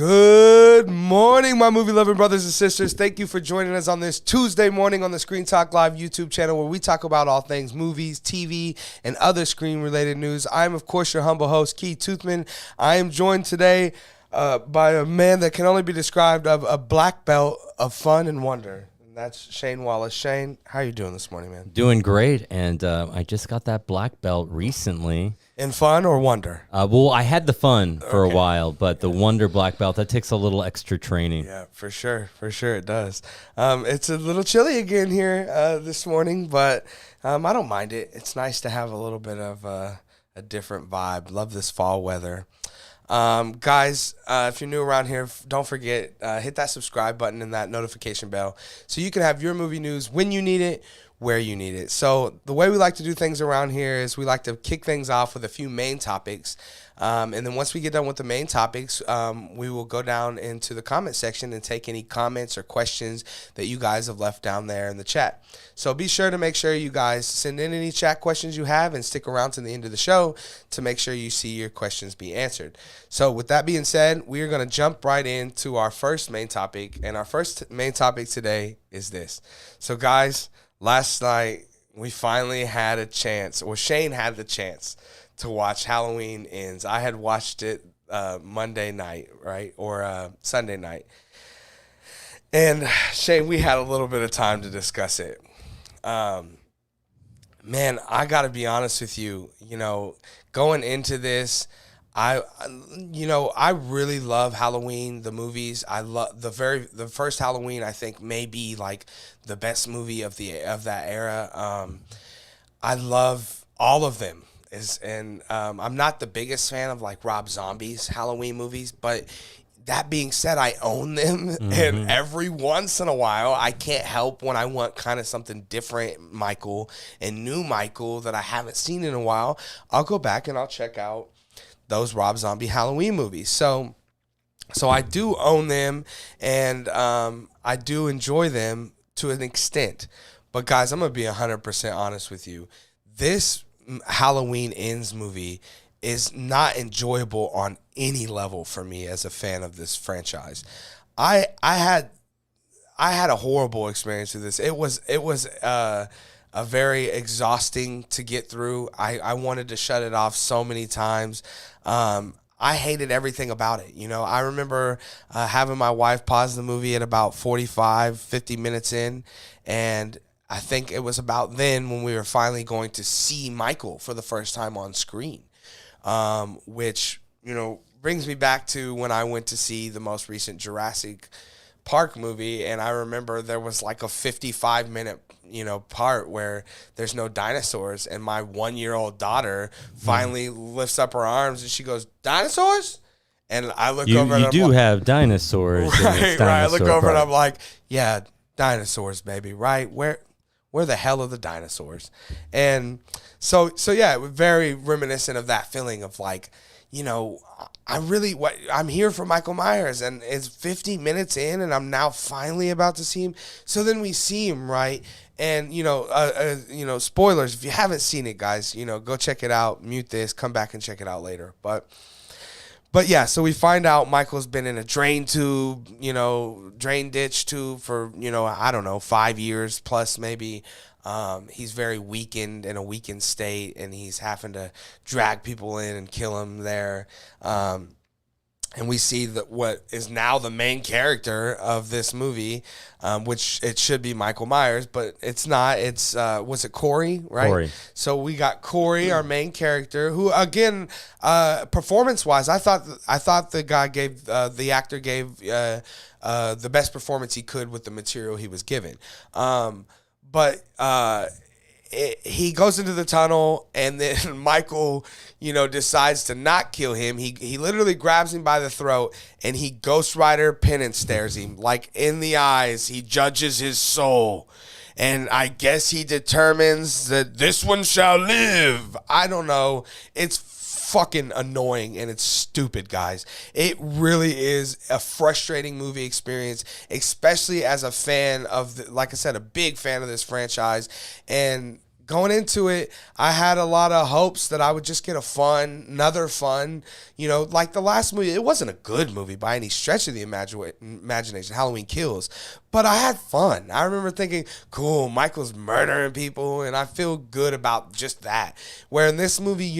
Good morning, my movie-loving brothers and sisters. Thank you for joining us on this Tuesday morning on the Screen Talk Live YouTube channel where we talk about all things movies, TV, and other screen-related news. I'm, of course, your humble host, Keith Toothman. I am joined today by a man that can only be described of a black belt of fun and wonder. And that's Shane Wallace. Shane, how are you doing this morning, man? Doing great, and I just got that black belt recently. In fun or wonder? Well, I had the fun for a while, but the wonder black belt, that takes a little extra training. Yeah, for sure. For sure it does. It's a little chilly again here this morning, but I don't mind it. It's nice to have a little bit of a different vibe. Love this fall weather. Guys, if you're new around here, don't forget, hit that subscribe button and that notification bell so you can have your movie news when you need it, where you need it. So the way we like to do things around here is we like to kick things off with a few main topics. And then once we get done with the main topics, we will go down into the comment section and take any comments or questions that you guys have left down there in the chat. So be sure to make sure you guys send in any chat questions you have and stick around to the end of the show to make sure you see your questions be answered. So with that being said, we are going to jump right into our first main topic. And our first main topic today is this. So guys, last night we finally had a chance, or Shane had the chance to watch Halloween Ends. I had watched it Monday night, right, or Sunday night. And Shane, we had a little bit of time to discuss it. Man, I got to be honest with you. You know, going into this, I really love Halloween, the movies. I love the first Halloween. I think may be like the best movie of that era. I love all of them. I'm not the biggest fan of like Rob Zombie's Halloween movies, but that being said, I own them, and every once in a while, I can't help when I want kind of something different, Michael, and new Michael that I haven't seen in a while, I'll go back and I'll check out those Rob Zombie Halloween movies. So I do own them, and I do enjoy them to an extent. But guys, I'm going to be 100% honest with you. This Halloween Ends movie is not enjoyable on any level for me as a fan of this franchise. I had a horrible experience with this. It was a very exhausting to get through. I wanted to shut it off so many times. I hated everything about it. You know, I remember having my wife pause the movie at about 45, 50 minutes in, and I think it was about then when we were finally going to see Michael for the first time on screen, which, you know, brings me back to when I went to see the most recent Jurassic Park movie, and I remember there was like a 55-minute, part where there's no dinosaurs, and my 1-year-old daughter finally lifts up her arms and she goes, "Dinosaurs?" And I look over and you do have dinosaurs. Right. I look over and I'm like, "Yeah, dinosaurs, baby, right? Where the hell are the dinosaurs?" And so yeah, it was very reminiscent of that feeling of like, I'm here for Michael Myers, and it's 50 minutes in, and I'm now finally about to see him. So then we see him, right? And spoilers, if you haven't seen it, guys, go check it out. Mute this, come back and check it out later. But yeah, so we find out Michael's been in a drain ditch tube for, 5 years plus maybe. He's very weakened, in a weakened state, and he's having to drag people in and kill him there. And we see that what is now the main character of this movie, which it should be Michael Myers, but it's not. It's was it Corey, right? Corey. So we got Corey, our main character, who again, performance-wise, I thought the actor gave the best performance he could with the material he was given. But he goes into the tunnel, and then Michael, decides to not kill him. He literally grabs him by the throat, and he Ghost Rider penance stares him, like in the eyes. He judges his soul. And I guess he determines that this one shall live. I don't know. It's fucking annoying, and it's stupid, guys. It really is a frustrating movie experience, especially as a fan of, like I said, a big fan of this franchise. And going into it, I had a lot of hopes that I would just get another fun, like the last movie. It wasn't a good movie by any stretch of the imagination, Halloween Kills, but I had fun. I remember thinking, cool, Michael's murdering people, and I feel good about just that. Where in this movie,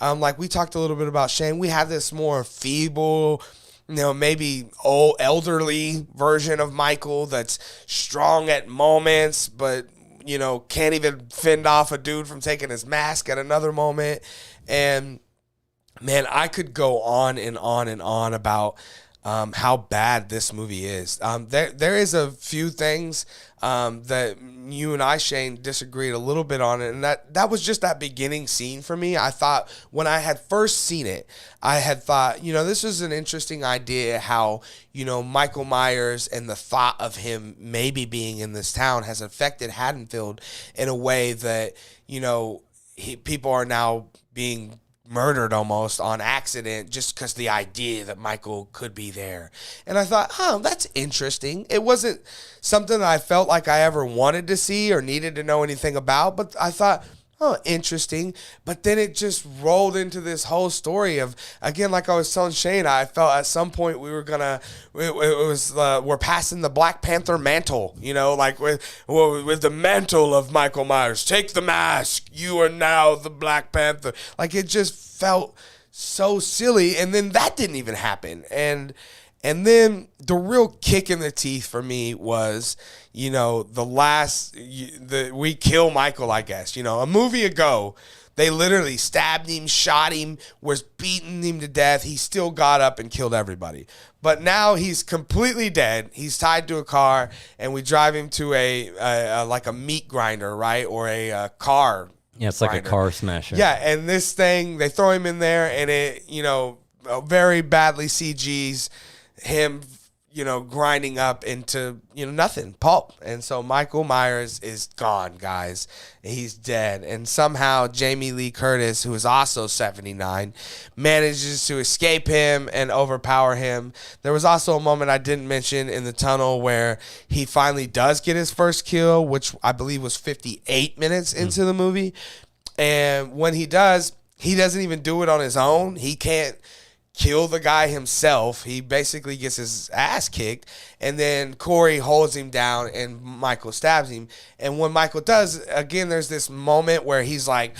like we talked a little bit about Shane, we have this more feeble, maybe old elderly version of Michael that's strong at moments, but can't even fend off a dude from taking his mask at another moment. And man, I could go on and on and on about how bad this movie is. There is a few things that you and I, Shane, disagreed a little bit on it, and that was just that beginning scene for me. I thought when I had first seen it, I had thought, this was an interesting idea how, Michael Myers and the thought of him maybe being in this town has affected Haddonfield in a way that, people are now being murdered almost on accident just because the idea that Michael could be there. And I thought, that's interesting. It wasn't something that I felt like I ever wanted to see or needed to know anything about, but I thought, interesting. But then it just rolled into this whole story of, again, like I was telling Shane, I felt at some point we were we're passing the Black Panther mantle, like with the mantle of Michael Myers. Take the mask. You are now the Black Panther. Like it just felt so silly. And then that didn't even happen. And then the real kick in the teeth for me was, we kill Michael, I guess. A movie ago, they literally stabbed him, shot him, was beating him to death. He still got up and killed everybody. But now he's completely dead. He's tied to a car, and we drive him to like a meat grinder, right? Or a car. Yeah, it's like a car smasher. Yeah, and this thing, they throw him in there, and it, very badly CGs him, grinding up into, nothing, pulp. And so Michael Myers is gone, guys. He's dead. And somehow Jamie Lee Curtis, who is also 79, manages to escape him and overpower him. There was also a moment I didn't mention in the tunnel where he finally does get his first kill, which I believe was 58 minutes into the movie. And when he does, he doesn't even do it on his own. He can't kill the guy himself. He basically gets his ass kicked, and then Corey holds him down and Michael stabs him. And when Michael does, again, there's this moment where he's like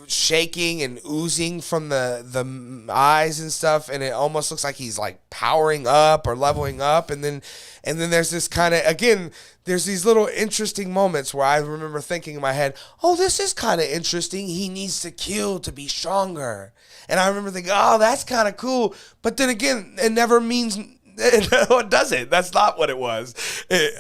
shaking and oozing from the eyes and stuff, and it almost looks like he's like powering up or leveling up. And then there's this kind of, again, there's these little interesting moments where I remember thinking in my head, this is kind of interesting. He needs to kill to be stronger. And I remember thinking, that's kind of cool. But then again, it never means, it doesn't. That's not what it was.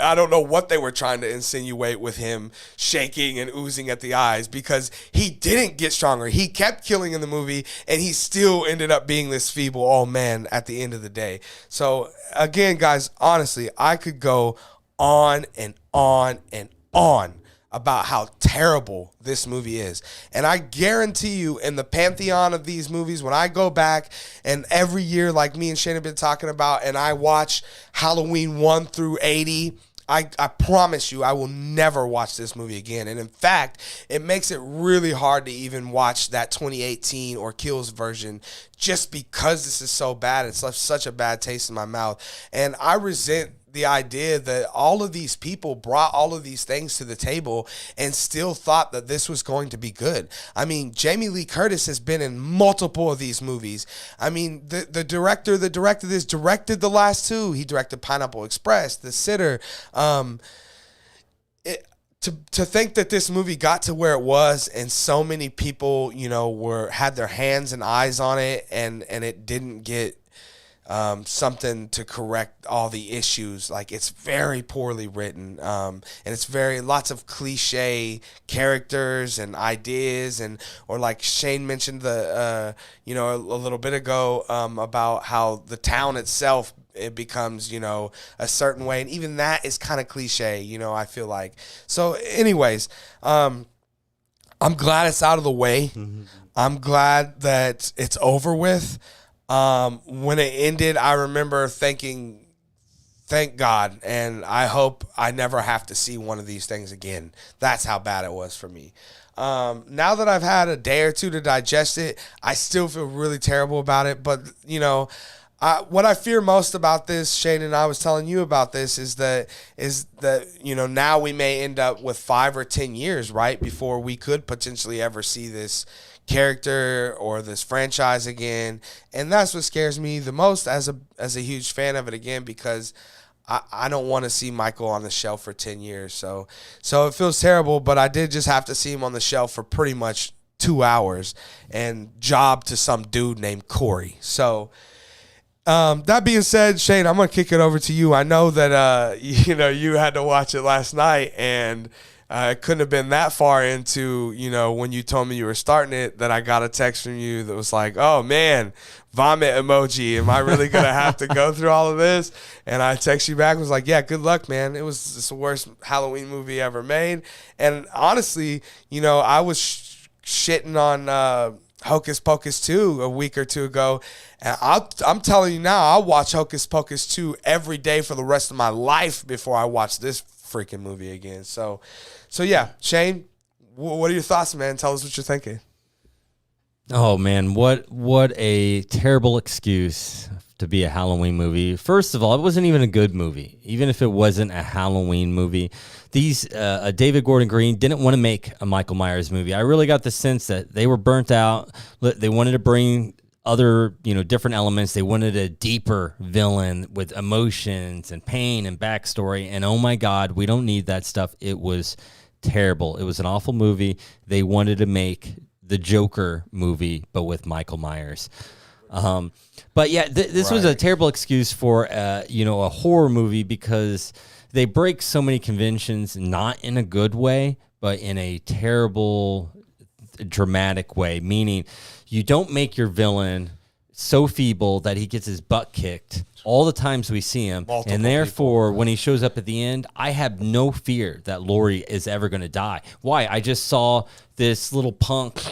I don't know what they were trying to insinuate with him shaking and oozing at the eyes, because he didn't get stronger. He kept killing in the movie, and he still ended up being this feeble old man at the end of the day. So again, guys, honestly, I could go on and on and on about how terrible this movie is. And I guarantee you, in the pantheon of these movies, when I go back and every year, like me and Shane have been talking about, and I watch Halloween 1 through 80, I promise you I will never watch this movie again. And in fact, it makes it really hard to even watch that 2018 or Kills version, just because this is so bad. It's left such a bad taste in my mouth. And I resent the idea that all of these people brought all of these things to the table and still thought that this was going to be good. I mean, Jamie Lee Curtis has been in multiple of these movies. I mean, the director that directed this directed the last two. He directed Pineapple Express, The Sitter. To think that this movie got to where it was, and so many people, had their hands and eyes on it, and it didn't get something to correct all the issues. Like, it's very poorly written, and it's lots of cliche characters and ideas, or like Shane mentioned a little bit ago, about how the town itself, it becomes, a certain way, and even that is kind of cliche, I feel like. So anyways, I'm glad it's out of the way. Mm-hmm. I'm glad that it's over with. When it ended, I remember thinking thank God, and I hope I never have to see one of these things again. That's how bad it was for me. Now that I've had a day or two to digest it, I still feel really terrible about it. But, what I fear most about this, Shane, and I was telling you about this, is that now we may end up with 5 or 10 years, right, before we could potentially ever see this character or this franchise again. And that's what scares me the most as a huge fan of it again, because I don't want to see Michael on the shelf for 10 years. So it feels terrible, but I did just have to see him on the shelf for pretty much 2 hours and job to some dude named Corey. So that being said, Shane, I'm going to kick it over to you. I know that, you had to watch it last night, and it couldn't have been that far into, when you told me you were starting it, that I got a text from you that was like, oh, man, vomit emoji. Am I really going to have to go through all of this? And I text you back, was like, yeah, good luck, man. It was the worst Halloween movie ever made. And honestly, I was shitting on Hocus Pocus 2 a week or two ago. And I'm telling you now, I'll watch Hocus Pocus 2 every day for the rest of my life before I watch this freaking movie again. So yeah, Shane, what are your thoughts, man? Tell us what you're thinking. Oh man, what a terrible excuse to be a Halloween movie. First of all, it wasn't even a good movie. Even if it wasn't a Halloween movie, David Gordon Green didn't want to make a Michael Myers movie. I really got the sense that they were burnt out. They wanted to bring other, different elements. They wanted a deeper villain with emotions and pain and backstory. And oh my God, we don't need that stuff. It was terrible. It was an awful movie. They wanted to make the Joker movie, but with Michael Myers. But yeah, this was a terrible excuse for, a horror movie, because they break so many conventions, not in a good way, but in a terrible, dramatic way, meaning you don't make your villain so feeble that he gets his butt kicked all the times we see him. Multiple and therefore, when he shows up at the end, I have no fear that Laurie is ever going to die. Why? I just saw this little punk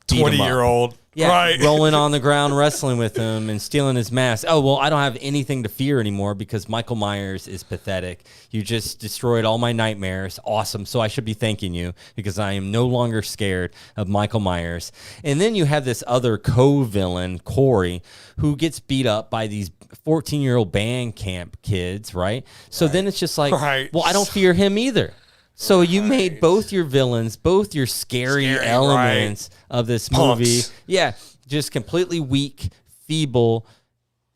20-year-old. Yeah, right. Rolling on the ground, wrestling with him, and stealing his mask. Oh, well, I don't have anything to fear anymore because Michael Myers is pathetic. You just destroyed all my nightmares. Awesome. So I should be thanking you, because I am no longer scared of Michael Myers. And then you have this other co-villain, Corey, who gets beat up by these 14-year-old band camp kids, right? So then it's just like, well, I don't fear him either. So you made both your villains, both your scary elements of this movie, just completely weak, feeble,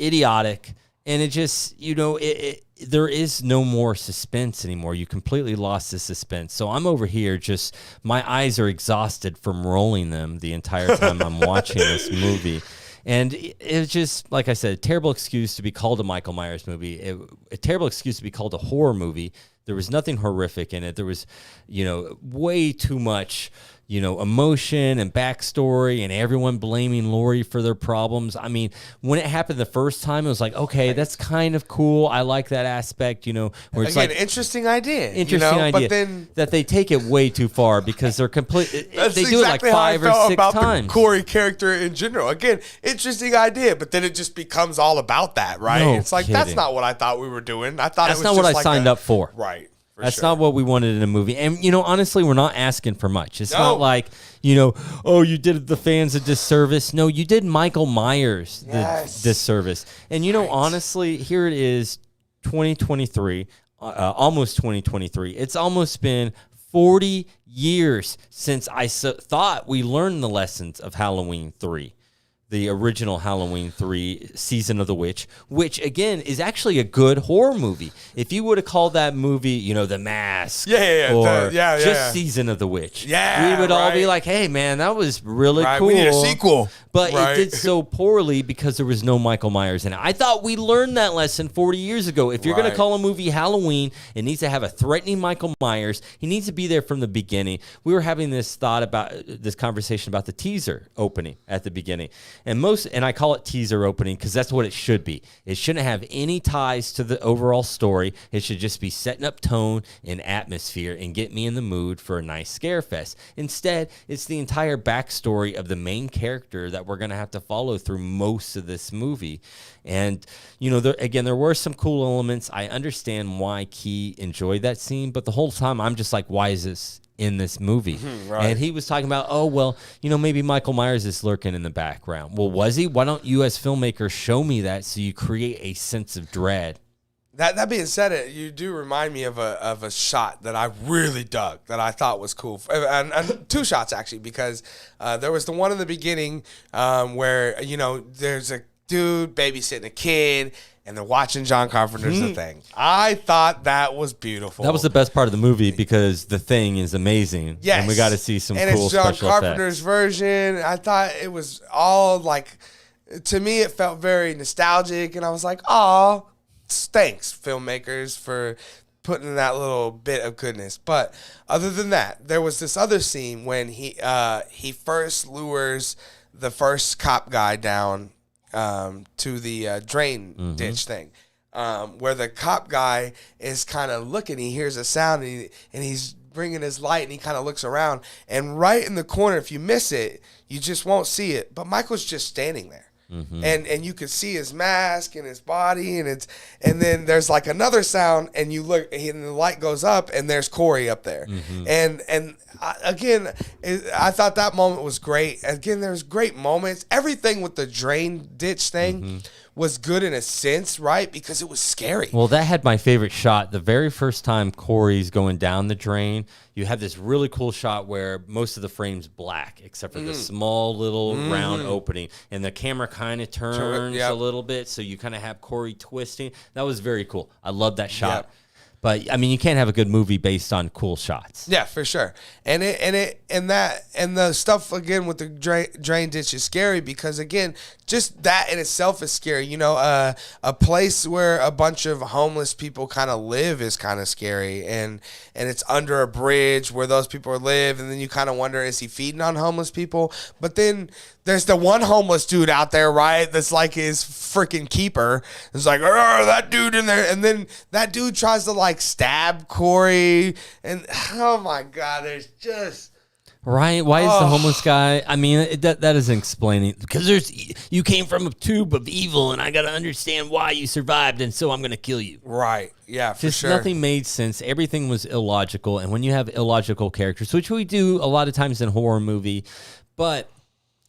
idiotic, and it just, there is no more suspense anymore. You completely lost the suspense. So I'm over here just, my eyes are exhausted from rolling them the entire time I'm watching this movie. And it was just, like I said, a terrible excuse to be called a Michael Myers movie, a terrible excuse to be called a horror movie. There was nothing horrific in it. There was, way too much, emotion and backstory, and everyone blaming Laurie for their problems. I mean, when it happened the first time, it was like, okay, that's kind of cool. I like that aspect, where it's again, like interesting idea. But then that they take it way too far, because they're complete. They do it like 5 or 6 about times. The Corey character in general. Again, interesting idea, but then it just becomes all about that, right? No it's like kidding. That's not what I thought we were doing. I thought that's it was not just what I like signed up for. Right. That's not what we wanted in a movie. And, honestly, we're not asking for much. It's not like, oh, you did the fans a disservice. No, you did Michael Myers the disservice. And, honestly, here it is, 2023, almost 2023. It's almost been 40 years since I thought we learned the lessons of Halloween 3. The original Halloween 3, Season of the Witch, which, again, is actually a good horror movie. If you would have called that movie, The Mask, or just Season of the Witch, we would all be like, hey, man, that was really cool. We need a sequel. But it did so poorly because there was no Michael Myers in it. I thought we learned that lesson 40 years ago. If you're going to call a movie Halloween, it needs to have a threatening Michael Myers. He needs to be there from the beginning. We were having this conversation about the teaser opening at the beginning. And I call it teaser opening because that's what it should be. It shouldn't have any ties to the overall story. It should just be setting up tone and atmosphere and get me in the mood for a nice scare fest. Instead, it's the entire backstory of the main character that that we're going to have to follow through most of this movie. And, you know, there were some cool elements. I understand why Key enjoyed that scene, but the whole time I'm just like, why is this in this movie? Right. And he was talking about, oh, well, you know, maybe Michael Myers is lurking in the background. Well, was he? Why don't you as filmmakers show me that so you create a sense of dread? That being said, you do remind me of a shot that I really dug, that I thought was cool, and two shots actually, because there was the one in the beginning where, you know, there's a dude babysitting a kid and they're watching John Carpenter's The Thing. I thought that was beautiful. That was the best part of the movie because The Thing is amazing. Yes, and we got to see some and cool it's John special Carpenter's effects. version. I thought it was all like, to me, it felt very nostalgic, and I was like, "Aw, thanks, filmmakers, for putting that little bit of goodness." But other than that, there was this other scene when he first lures the first cop guy down to the drain ditch thing, where the cop guy is kind of looking. He hears a sound, and he's bringing his light, and he kind of looks around. And right in the corner, if you miss it, you just won't see it. But Michael's just standing there. And you could see his mask and his body, and then there's like another sound, and you look, and the light goes up, and there's Corey up there. And I thought that moment was great. Again, there's great moments. Everything with the drain ditch thing was good in a sense, right? Because it was scary. Well, that had my favorite shot. The very first time Corey's going down the drain, you have this really cool shot where most of the frame's black, except for the small little round opening. And the camera kind of turns a little bit, so you kind of have Corey twisting. That was very cool. I love that shot. Yep. But I mean, you can't have a good movie based on cool shots. Yeah, for sure. And the stuff again with the drain ditch is scary because again, just that in itself is scary. You know, a place where a bunch of homeless people kind of live is kind of scary, and it's under a bridge where those people live, and then you kind of wonder, is he feeding on homeless people? But then there's the one homeless dude out there, right? That's like his freaking keeper. It's like, oh, that dude in there. And then that dude tries to like stab Corey. And oh my God, there's just. Right? Why is the homeless guy? I mean, that isn't explaining. Because you came from a tube of evil, and I got to understand why you survived, and so I'm going to kill you. Right. Yeah, for Just sure. nothing made sense. Everything was illogical. And when you have illogical characters, which we do a lot of times in horror movie, but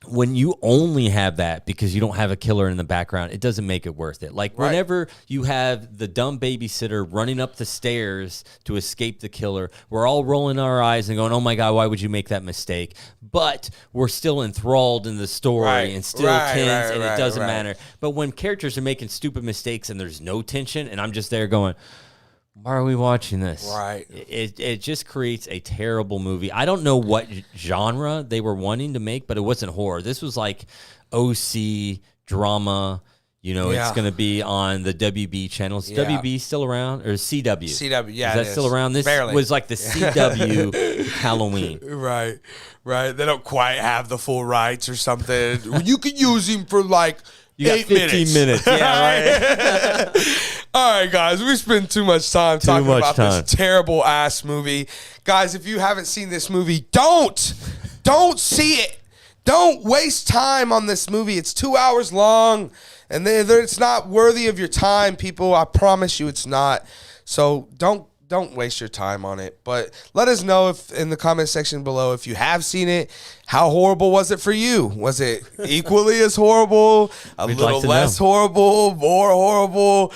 when you only have that because you don't have a killer in the background, it doesn't make it worth it. Like whenever you have the dumb babysitter running up the stairs to escape the killer, we're all rolling our eyes and going, oh my God, why would you make that mistake? But we're still enthralled in the story and still tense, and it doesn't matter. But when characters are making stupid mistakes and there's no tension, and I'm just there going, why are we watching this? Right. It just creates a terrible movie. I don't know what genre they were wanting to make, but it wasn't horror. This was like OC drama. You know, it's going to be on the WB channel. Is WB still around? Or CW? CW, yeah. Is that still around? This was like the CW Halloween. Right. They don't quite have the full rights or something. You could use him for like You got 15 minutes. Yeah, right. All right, guys, we spent too much time talking about this terrible ass movie. Guys, if you haven't seen this movie, don't see it. Don't waste time on this movie. It's 2 hours long, and it's not worthy of your time, people. I promise you it's not. So don't waste your time on it. But let us know if in the comment section below if you have seen it. How horrible was it for you? Was it equally as horrible? We'd little like less horrible? More horrible?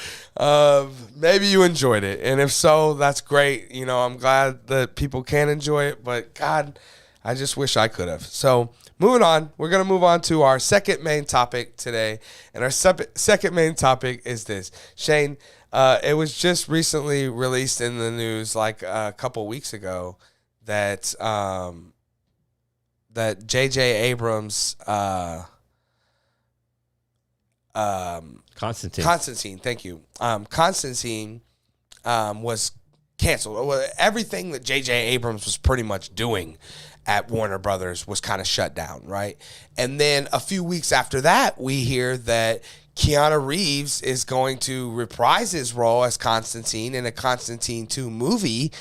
Maybe you enjoyed it. And if so, that's great. You know, I'm glad that people can enjoy it. But God, I just wish I could have. So moving on, we're going to move on to our second main topic today. And our second main topic is this. Shane, it was just recently released in the news like a couple weeks ago that that J.J. Abrams Constantine, thank you. Constantine was canceled. Well, everything that J.J. Abrams was pretty much doing at Warner Brothers was kind of shut down, right? And then a few weeks after that, we hear that Keanu Reeves is going to reprise his role as Constantine in a Constantine 2 movie.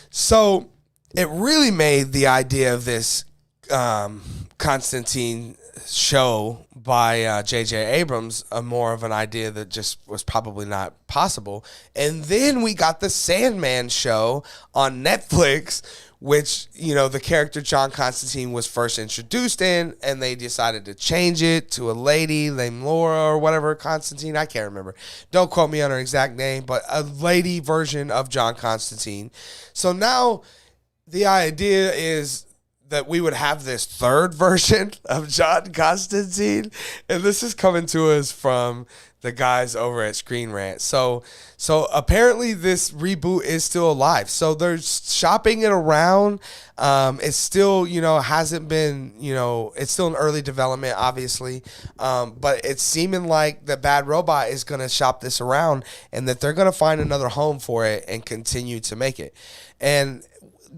So it really made the idea of this kind Constantine show by J.J. Abrams, more of an idea that just was probably not possible. And then we got the Sandman show on Netflix, which, the character John Constantine was first introduced in, and they decided to change it to a lady named Laura or whatever, Constantine, I can't remember. Don't quote me on her exact name, but a lady version of John Constantine. So now the idea is that we would have this third version of John Constantine, and this is coming to us from the guys over at Screen Rant. So apparently this reboot is still alive. So they're shopping it around. It's still, hasn't been, it's still in early development, obviously. But it's seeming like the Bad Robot is going to shop this around, and that they're going to find another home for it and continue to make it. And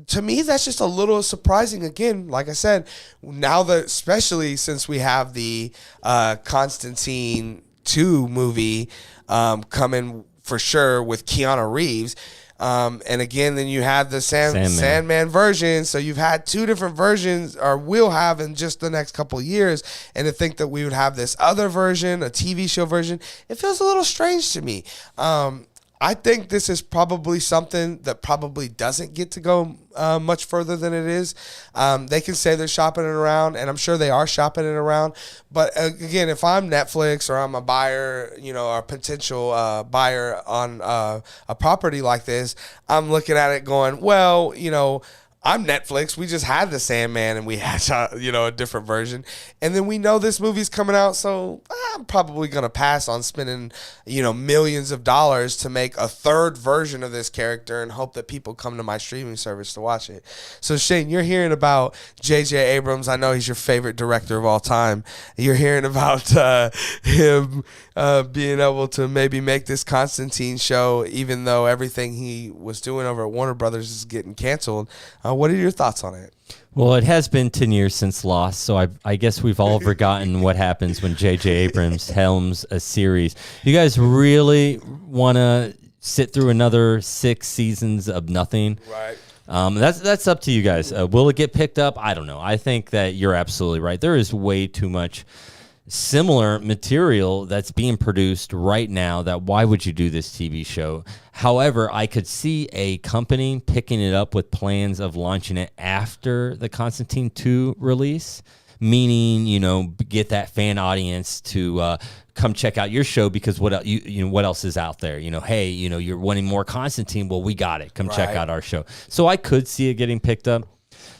to me, that's just a little surprising. Again, like I said, now that, especially since we have the Constantine 2 movie coming for sure with Keanu Reeves. And again, then you have the Sandman version. So you've had two different versions, or will have in just the next couple of years. And to think that we would have this other version, a TV show version, it feels a little strange to me. I think this is probably something that probably doesn't get to go much further than it is. They can say they're shopping it around, and I'm sure they are shopping it around. But again, if I'm Netflix or I'm a buyer, or a potential buyer on a property like this, I'm looking at it going, well, I'm Netflix. We just had the Sandman, and we had, a different version. And then we know this movie's coming out, so I'm probably going to pass on spending, millions of dollars to make a third version of this character and hope that people come to my streaming service to watch it. So, Shane, you're hearing about J.J. Abrams. I know he's your favorite director of all time. You're hearing about him being able to maybe make this Constantine show, even though everything he was doing over at Warner Brothers is getting canceled. What are your thoughts on it? Well, it has been 10 years since Lost, so I guess we've all forgotten what happens when J.J. Abrams helms a series. You guys really want to sit through another 6 seasons of nothing? Right. That's up to you guys. Will it get picked up? I don't know. I think that you're absolutely right. There is way too much similar material that's being produced right now that why would you do this TV show? However, I could see a company picking it up with plans of launching it after the Constantine 2 release, meaning, get that fan audience to come check out your show because what else is out there? Hey, you're wanting more Constantine. Well, we got it. Come check out our show. So I could see it getting picked up.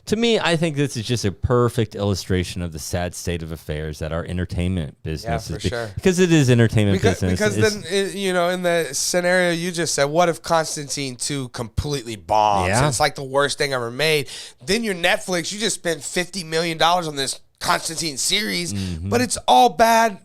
To me, I think this is just a perfect illustration of the sad state of affairs that our entertainment business is. Sure. Because it is entertainment business. Because then, in the scenario you just said, what if Constantine 2 completely bombs? Yeah. And it's like the worst thing ever made. Then your Netflix, you just spent $50 million on this Constantine series, but it's all bad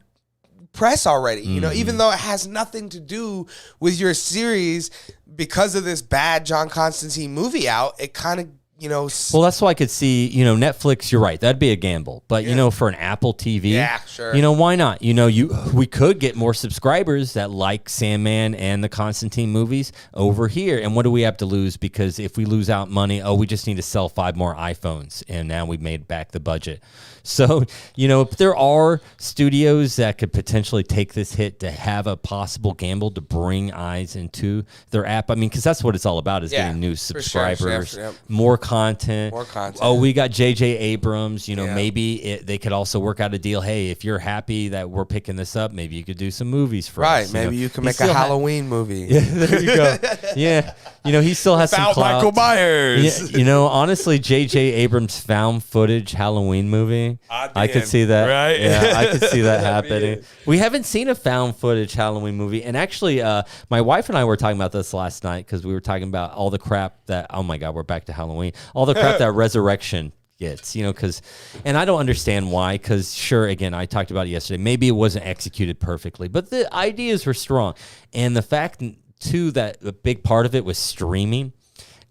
press already. Even though it has nothing to do with your series, because of this bad John Constantine movie out, it kind of, well, that's why I could see, Netflix, you're right. That'd be a gamble. But, for an Apple TV, yeah, sure. Why not? We could get more subscribers that like Sandman and the Constantine movies over here. And what do we have to lose? Because if we lose out money, we just need to sell 5 more iPhones. And now we've made back the budget. So, if there are studios that could potentially take this hit to have a possible gamble to bring eyes into their app, because that's what it's all about is getting new subscribers, sure. more content. Oh, we got J.J. Abrams. Maybe they could also work out a deal. Hey, if you're happy that we're picking this up, maybe you could do some movies for us. Right, maybe you can make a Halloween movie. Yeah, there you go. Yeah. He still has some clout. Michael Myers. Yeah, honestly, J.J. Abrams found footage Halloween movie. I could see that. Right? Yeah, I could see that happening. We haven't seen a found footage Halloween movie. And actually, my wife and I were talking about this last night because we were talking about all the crap that, oh my God, we're back to Halloween. All the crap that Resurrection gets, and I don't understand why, because sure, again, I talked about it yesterday. Maybe it wasn't executed perfectly, but the ideas were strong. And the fact, too, that a big part of it was streaming,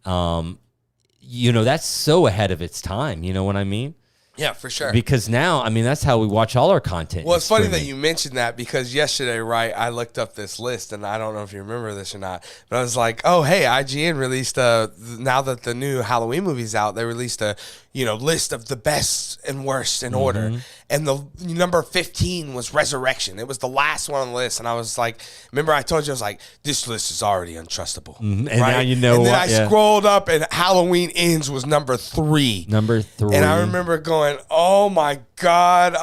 that's so ahead of its time. You know what I mean? Yeah, for sure. Because now, I mean, that's how we watch all our content. Well, it's funny that you mentioned that because yesterday, right, I looked up this list, and I don't know if you remember this or not, but I was like, oh, hey, IGN released now that the new Halloween movie's out, they released a, list of the best and worst in order. And the number 15 was Resurrection. It was the last one on the list. And I was like, remember I told you, I was like, this list is already untrustable. And right? now you know and then what? I scrolled up, and Halloween Ends was number 3. Number 3. And I remember going, oh my God,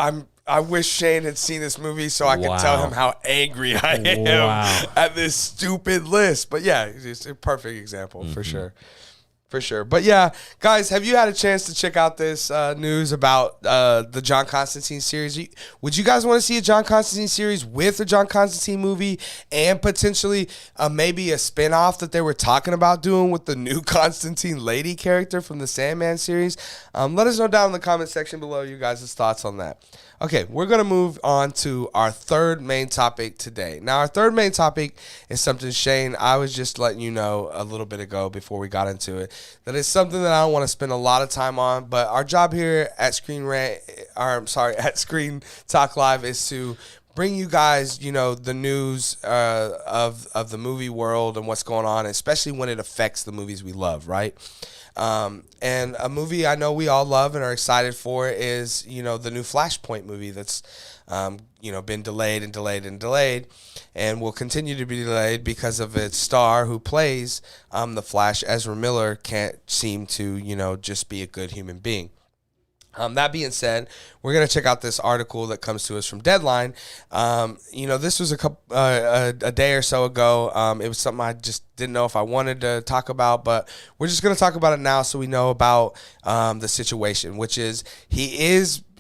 I wish Shane had seen this movie so I could tell him how angry I am at this stupid list. But yeah, it's a perfect example for sure. For sure. But yeah, guys, have you had a chance to check out this news about the John Constantine series? Would you guys want to see a John Constantine series with a John Constantine movie and potentially maybe a spinoff that they were talking about doing with the new Constantine lady character from the Sandman series? Let us know down in the comment section below you guys' thoughts on that. Okay, we're going to move on to our third main topic today. Now, our third main topic is something, Shane, I was just letting you know a little bit ago before we got into it, that it's something that I don't want to spend a lot of time on, but our job here at at Screen Talk Live is to bring you guys, the news of the movie world and what's going on, especially when it affects the movies we love, right? And a movie I know we all love and are excited for is, the new Flashpoint movie that's, been delayed and delayed and delayed and will continue to be delayed because of its star who plays the Flash. Ezra Miller can't seem to, just be a good human being. That being said, we're going to check out this article that comes to us from Deadline. This was a day or so ago. It was something I just didn't know if I wanted to talk about, but we're just going to talk about it now so we know about the situation, which is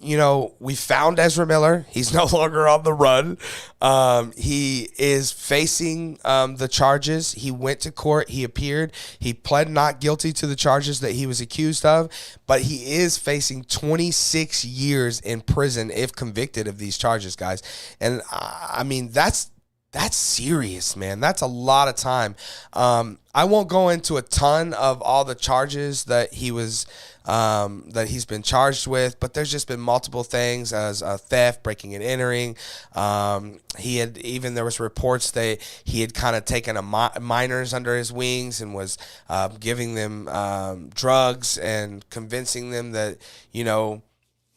we found Ezra Miller. He's no longer on the run. He is facing the charges. He went to court. He appeared. He pled not guilty to the charges that he was accused of, but he is facing 26 years in prison if convicted of these charges, guys. And I mean, that's serious, man. That's a lot of time. I won't go into a ton of all the charges that he's been charged with, but there's just been multiple things as theft, breaking and entering. There was reports that he had kind of taken minors under his wings and was giving them drugs and convincing them that,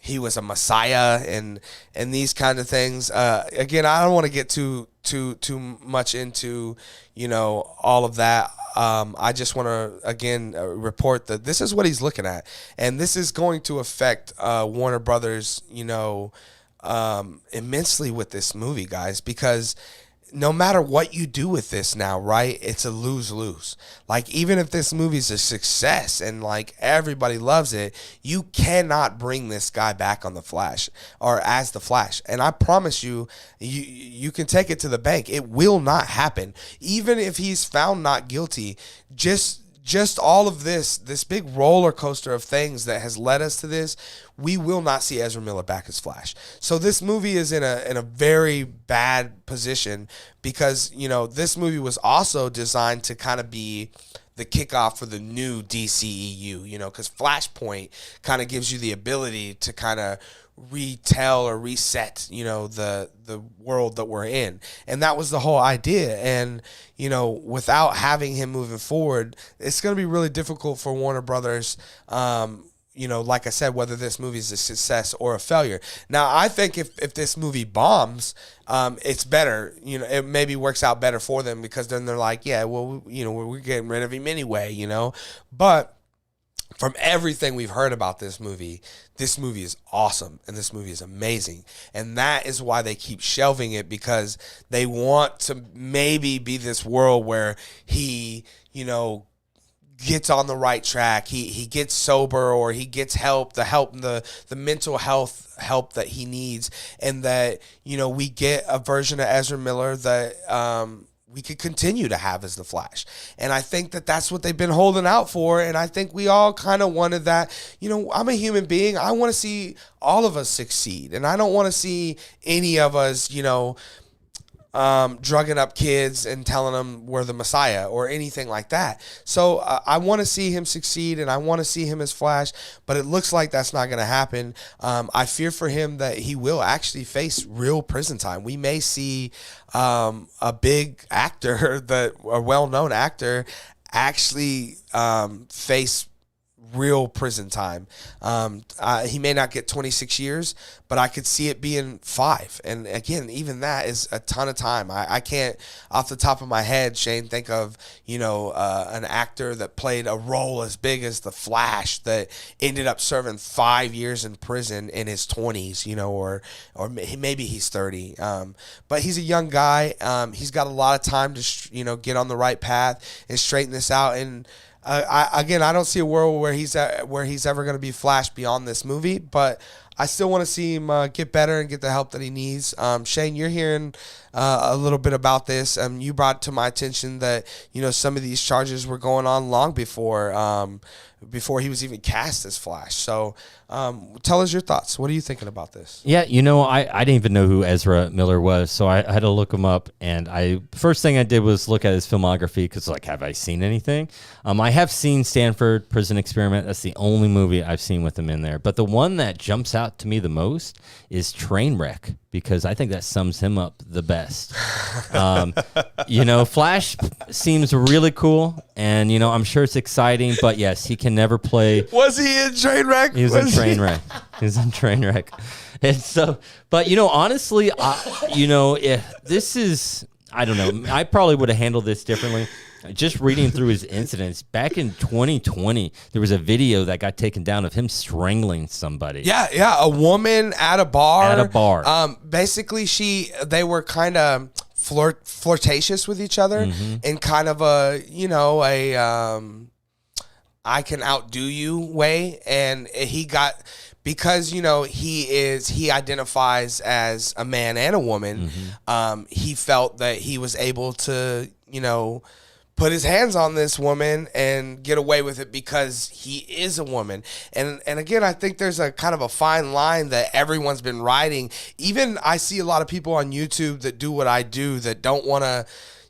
he was a messiah and these kind of things. Again, I don't want to get too much into, all of that. I just want to, again, report that this is what he's looking at. And this is going to affect Warner Brothers, immensely with this movie, guys, because no matter what you do with this now, right, it's a lose-lose. Like, even if this movie's a success and, like, everybody loves it, you cannot bring this guy back on The Flash or as The Flash. And I promise you, you can take it to the bank. It will not happen. Even if he's found not guilty, just all of this big roller coaster of things that has led us to this, we will not see Ezra Miller back as Flash. So this movie is in a very bad position because, this movie was also designed to kind of be the kickoff for the new DCEU, because Flashpoint kind of gives you the ability to kind of retell or reset, the world that we're in. And that was the whole idea. And, without having him moving forward, it's going to be really difficult for Warner Brothers, like I said, whether this movie is a success or a failure. Now, I think if this movie bombs, it's better. It maybe works out better for them because then they're like, yeah, well, we're getting rid of him anyway, But from everything we've heard about this movie is awesome and this movie is amazing. And that is why they keep shelving it, because they want to maybe be this world where he, gets on the right track. He gets sober, or he gets the mental health help that he needs, and that, we get a version of Ezra Miller that, we could continue to have as the Flash. And I think that that's what they've been holding out for. And I think we all kind of wanted that. I'm a human being. I want to see all of us succeed. And I don't want to see any of us, drugging up kids and telling them we're the Messiah or anything like that. So I want to see him succeed, and I want to see him as Flash, but it looks like that's not going to happen. I fear for him that he will actually face real prison time. We may see a big actor, a well-known actor, actually face real prison time. He may not get 26 years, but I could see it being 5. And again, even that is a ton of time. I can't, off the top of my head, Shane, think of, an actor that played a role as big as the Flash that ended up serving 5 years in prison in his 20s, or maybe he's 30. But he's a young guy. He's got a lot of time to, get on the right path and straighten this out. And I don't see a world where he's ever going to be Flash beyond this movie, but I still want to see him get better and get the help that he needs. Shane, you're hearing a little bit about this. You brought to my attention that some of these charges were going on long before he was even cast as Flash. So tell us your thoughts. What are you thinking about this? Yeah, I didn't even know who Ezra Miller was, so I had to look him up. And first thing I did was look at his filmography because, have I seen anything? I have seen Stanford Prison Experiment. That's the only movie I've seen with him in there. But the one that jumps out to me the most is Trainwreck, because I think that sums him up the best. Flash seems really cool, and I'm sure it's exciting. But yes, he can never play. Was he in Trainwreck? He was in Trainwreck. He was in Trainwreck. And so, but honestly, if this is, I don't know, I probably would have handled this differently. Just reading through his incidents, back in 2020, there was a video that got taken down of him strangling somebody. Yeah, a woman at a bar. At a bar. Basically, they were kind of flirtatious with each other, in kind of I can outdo you way, and he got. Because, he identifies as a man and a woman, he felt that he was able to, put his hands on this woman and get away with it because he is a woman. And again, I think there's a kind of a fine line that everyone's been riding. Even I see a lot of people on YouTube that do what I do that don't want to,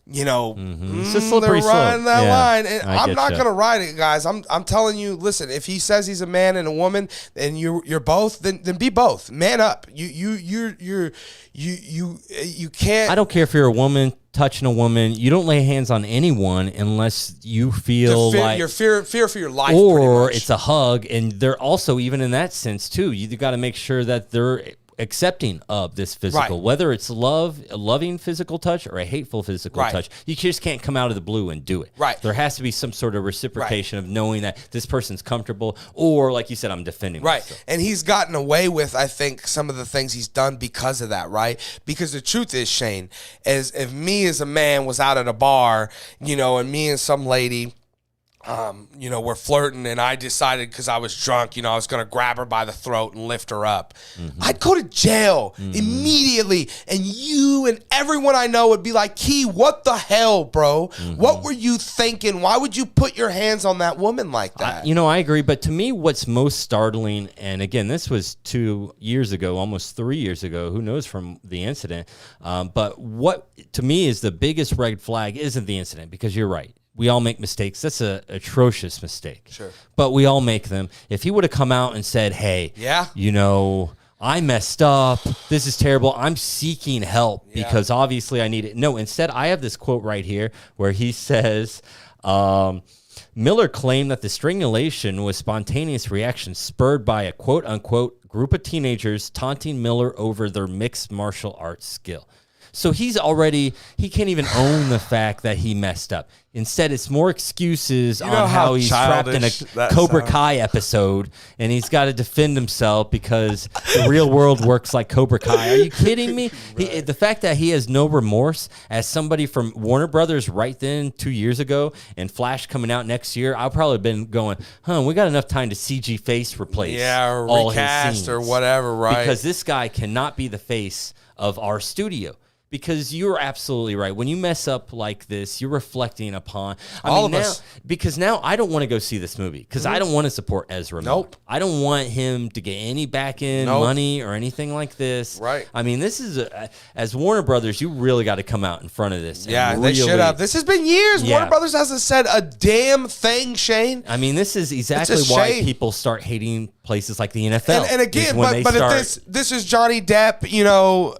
It's a slippery they're riding slope. that Yeah, line. And I'm not you. going to ride it, guys. I'm telling you, listen, if he says he's a man and a woman and you're both, then be both. Man up. You can't. I don't care if you're a woman touching a woman. You don't lay hands on anyone unless you feel like your fear for your life, or it's a hug. And they're also, even in that sense too, you got to make sure that they're accepting of this physical, whether it's a loving physical touch or a hateful physical touch. You just can't come out of the blue and do it. There has to be some sort of reciprocation of knowing that this person's comfortable, or like you said, I'm defending myself. And he's gotten away with, I think, some of the things he's done because of that, right? Because the truth is, Shane, as if me as a man was out at a bar, and me and some lady, we're flirting, and I decided because I was drunk, I was going to grab her by the throat and lift her up. I'd go to jail immediately, and you and everyone I know would be like, Key, what the hell, bro? What were you thinking? Why would you put your hands on that woman like that? I agree, but to me, what's most startling, and again, this was 2 years ago, almost 3 years ago, who knows from the incident, but what to me is the biggest red flag isn't the incident, because you're right. We all make mistakes. That's an atrocious mistake. Sure. But we all make them. If he would have come out and said, hey, I messed up. This is terrible. I'm seeking help because obviously I need it. No, instead, I have this quote right here where he says, Miller claimed that the strangulation was spontaneous reaction spurred by a quote-unquote group of teenagers taunting Miller over their mixed martial arts skill. So he can't even own the fact that he messed up. Instead, it's more excuses on how he's trapped in a Cobra Kai episode, and he's got to defend himself because the real world works like Cobra Kai. Are you kidding me? The fact that he has no remorse, as somebody from Warner Brothers right then 2 years ago, and Flash coming out next year, I've probably been going, we got enough time to CG face replace or all recast his scenes, or whatever, right? Because this guy cannot be the face of our studio. because you're absolutely right. When you mess up like this, you're reflecting upon All of us. Because now I don't want to go see this movie because I don't want to support Ezra Miller. Nope. I don't want him to get any back end money or anything like this. Right. I mean, this is as Warner Brothers, you really got to come out in front of this. Yeah, they should have. This has been years. Yeah. Warner Brothers hasn't said a damn thing, Shane. I mean, this is exactly why people start hating places like the NFL. And again, but if this is Johnny Depp, you know,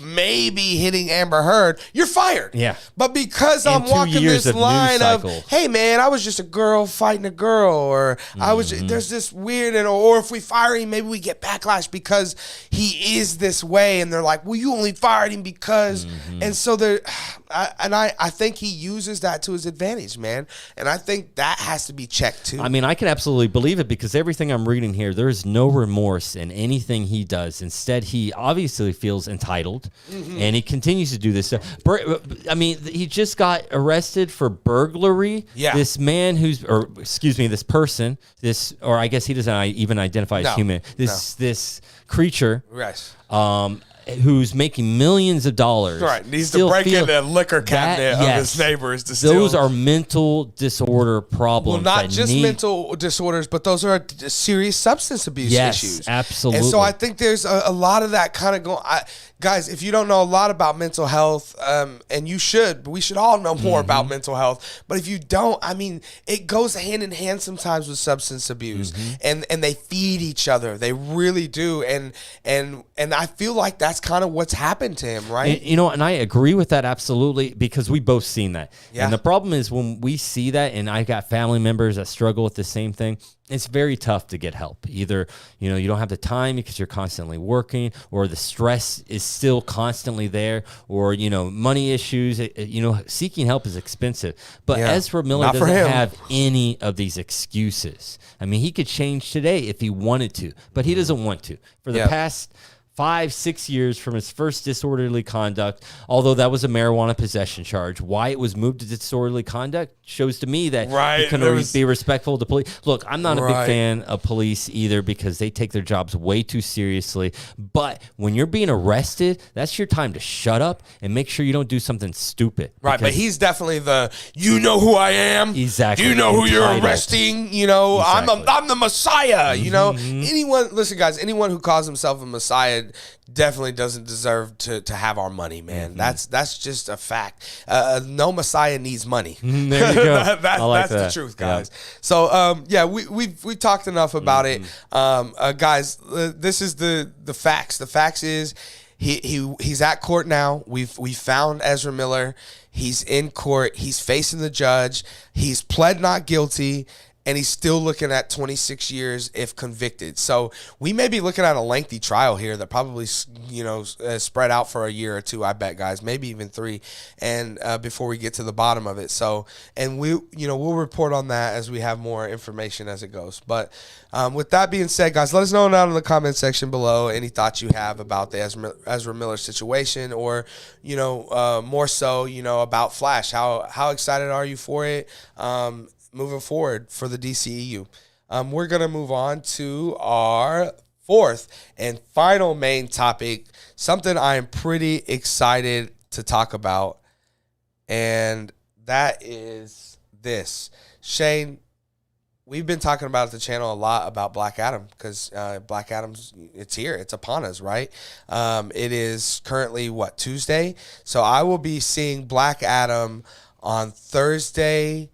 maybe hitting Amber Heard, you're fired. Yeah. But because I'm walking this line of, hey man, I was just a girl fighting a girl, or I was there's this weird, or if we fire him, maybe we get backlash because he is this way, and they're like, well, you only fired him because, and so I think he uses that to his advantage, man, and I think that has to be checked too. I mean, I can absolutely believe it because everything I'm reading here, there's no remorse in anything he does. Instead, he obviously feels entitled, and he continues to do this stuff. I mean, he just got arrested for burglary. Yeah. This man this person, or I guess he doesn't even identify as human. This creature. Right. Who's making millions of dollars. Right. Needs to break in the liquor cabinet of his neighbors to steal. Those are mental disorder problems. Well, not just mental disorders, but those are serious substance abuse issues. Yes, absolutely. And so I think there's a lot of that kind of going. Guys, if you don't know a lot about mental health, and you should, but we should all know more about mental health. But if you don't, I mean, it goes hand in hand sometimes with substance abuse, and they feed each other. They really do, and I feel like that's kind of what's happened to him, right? And I agree with that absolutely because we both seen that. Yeah. And the problem is when we see that, and I got family members that struggle with the same thing. It's very tough to get help. Either, you don't have the time because you're constantly working, or the stress is still constantly there, or, money issues. Seeking help is expensive. But Ezra Miller doesn't have any of these excuses. I mean, he could change today if he wanted to, but he doesn't want to. For the past 5-6 years from his first disorderly conduct, although that was a marijuana possession charge. Why it was moved to disorderly conduct shows to me that you can be respectful to police. Look, I'm not a big fan of police either because they take their jobs way too seriously. But when you're being arrested, that's your time to shut up and make sure you don't do something stupid. Right, but he's definitely you know who I am. Exactly. You know who you're arresting. Exactly. I'm the Messiah. Listen, guys, anyone who calls himself a Messiah definitely doesn't deserve to have our money, man. That's just a fact. No Messiah needs money. There you go. That's the truth, guys. Yeah. So we talked enough about it, guys. This is the facts. The facts is he's at court now. We found Ezra Miller. He's in court. He's facing the judge. He's pled not guilty. And he's still looking at 26 years if convicted. So we may be looking at a lengthy trial here that probably, spread out for a year or two, I bet, guys, maybe even 3, and before we get to the bottom of it. So, and we'll report on that as we have more information as it goes. But with that being said, guys, let us know down in the comment section below any thoughts you have about the Ezra Miller situation, or, more so, about Flash. How excited are you for it? Moving forward for the DCEU. We're going to move on to our fourth and final main topic, something I am pretty excited to talk about, and that is this. Shane, we've been talking about at the channel a lot about Black Adam because Black Adam's, it's here. It's upon us, right? It is currently, Tuesday? So I will be seeing Black Adam on Thursday,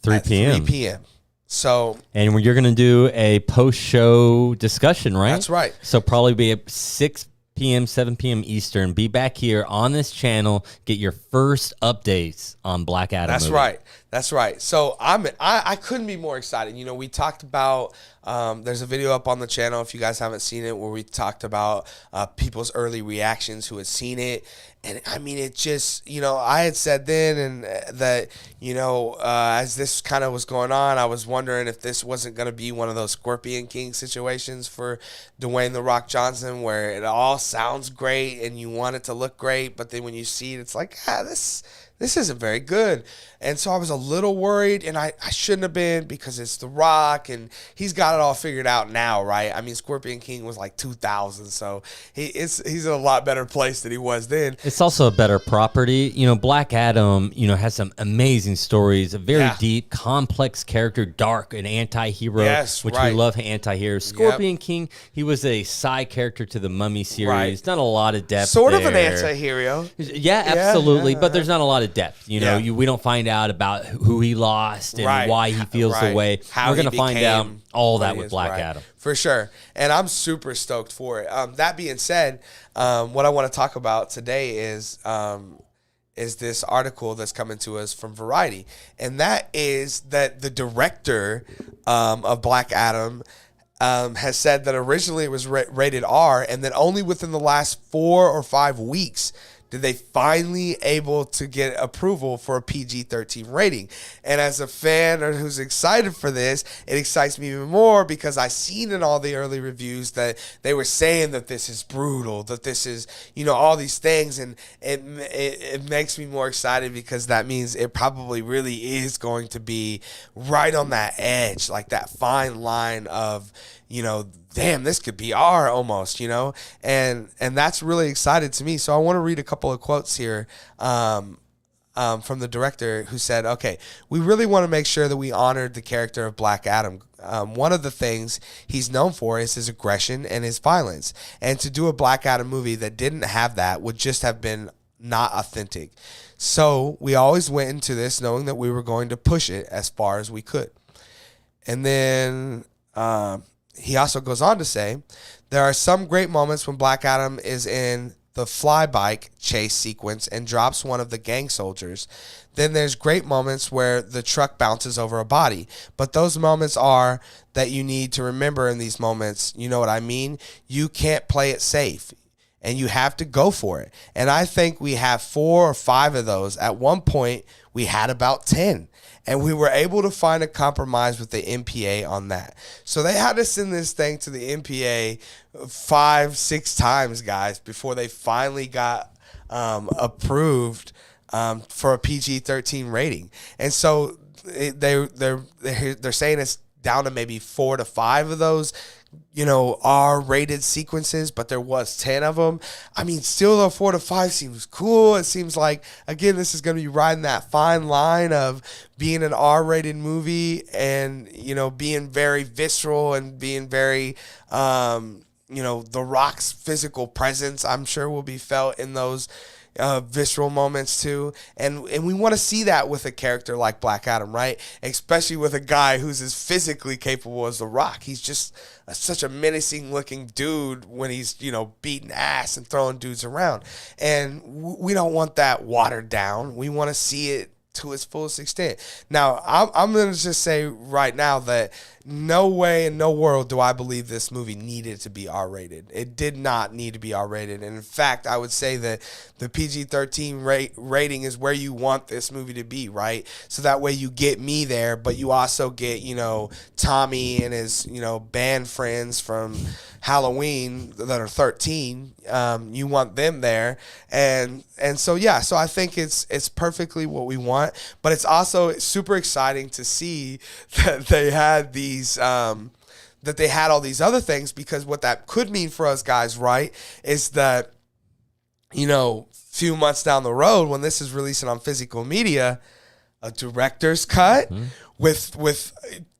3 p.m. 3 p.m. So, and you're going to do a post-show discussion, right? That's right. So probably be at 6 p.m., 7 p.m. Eastern. Be back here on this channel. Get your first updates on Black Adam. That's right. That's right. So I couldn't be more excited. We talked about, there's a video up on the channel if you guys haven't seen it, where we talked about people's early reactions who had seen it. And I mean, it just, I had said then and that, as this kind of was going on, I was wondering if this wasn't going to be one of those Scorpion King situations for Dwayne "The Rock" Johnson, where it all sounds great and you want it to look great, but then when you see it, it's like, this this isn't very good. And so I was a little worried, and I shouldn't have been, because it's The Rock, and he's got it all figured out now, right? I mean, Scorpion King was like 2000, so he's in a lot better place than he was then. It's also a better property. Black Adam, has some amazing stories, a very deep, complex character, dark, an anti-hero, which we love anti-heroes. Scorpion King, he was a side character to the Mummy series. Not a lot of depth Sort there. of an anti-hero. Yeah, absolutely. But there's not a lot of depth. We don't find out about who he lost and why he feels the way. How we're going to find out all that with Black Adam. For sure. And I'm super stoked for it. That being said, what I want to talk about today is this article that's coming to us from Variety. And that is that the director of Black Adam has said that originally it was rated R, and then only within the last 4 or 5 weeks did they finally able to get approval for a PG-13 rating. And as a fan who's excited for this, it excites me even more because I seen in all the early reviews that they were saying that this is brutal, that this is, all these things. And it makes me more excited because that means it probably really is going to be right on that edge, like that fine line of, damn, this could be R almost, and that's really excited to me. So I want to read a couple of quotes here from the director, who said, okay, we really want to make sure that we honored the character of Black Adam. One of the things he's known for is his aggression and his violence. And to do a Black Adam movie that didn't have that would just have been not authentic. So we always went into this knowing that we were going to push it as far as we could. And then he also goes on to say, there are some great moments when Black Adam is in the flybike chase sequence and drops one of the gang soldiers. Then there's great moments where the truck bounces over a body. But those moments are that you need to remember in these moments, you know what I mean? You can't play it safe, and you have to go for it. And I think we have 4 or 5 of those. At one point, we had about 10. And we were able to find a compromise with the MPA on that. So they had to send this thing to the MPA 5-6 times, guys, before they finally got approved for a PG-13 rating. And so they're saying it's down to maybe 4 to 5 of those, R-rated sequences, but there was 10 of them. I mean, still though, 4 to 5 seems cool. It seems like, again, this is going to be riding that fine line of being an R-rated movie and, being very visceral and being very, The Rock's physical presence, I'm sure, will be felt in those visceral moments too, and we want to see that with a character like Black Adam, right? Especially with a guy who's as physically capable as The Rock. He's just such a menacing looking dude when he's beating ass and throwing dudes around, and we don't want that watered down. We want to see it to its fullest extent. Now, I'm going to just say right now that no way in no world do I believe this movie needed to be R-rated. It did not need to be R-rated. And in fact, I would say that the PG-13 rating is where you want this movie to be, right? So that way you get me there, but you also get, Tommy and his, band friends from Halloween that are 13. You want them there. And so, yeah, so I think it's perfectly what we want, but it's also super exciting to see that they had that they had all these other things, because what that could mean for us guys, right, is that, few months down the road when this is releasing on physical media, a director's cut with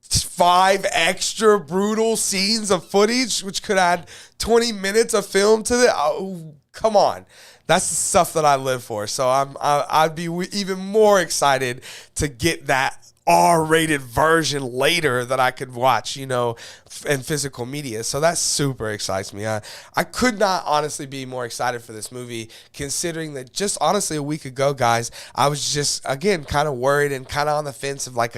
5 extra brutal scenes of footage, which could add 20 minutes of film to it. Oh, come on. That's the stuff that I live for. So I'd be even more excited to get that R-rated version later that I could watch, in physical media. So that super excites me. I could not honestly be more excited for this movie, considering that just honestly a week ago, guys, I was just, again, kind of worried and kind of on the fence of like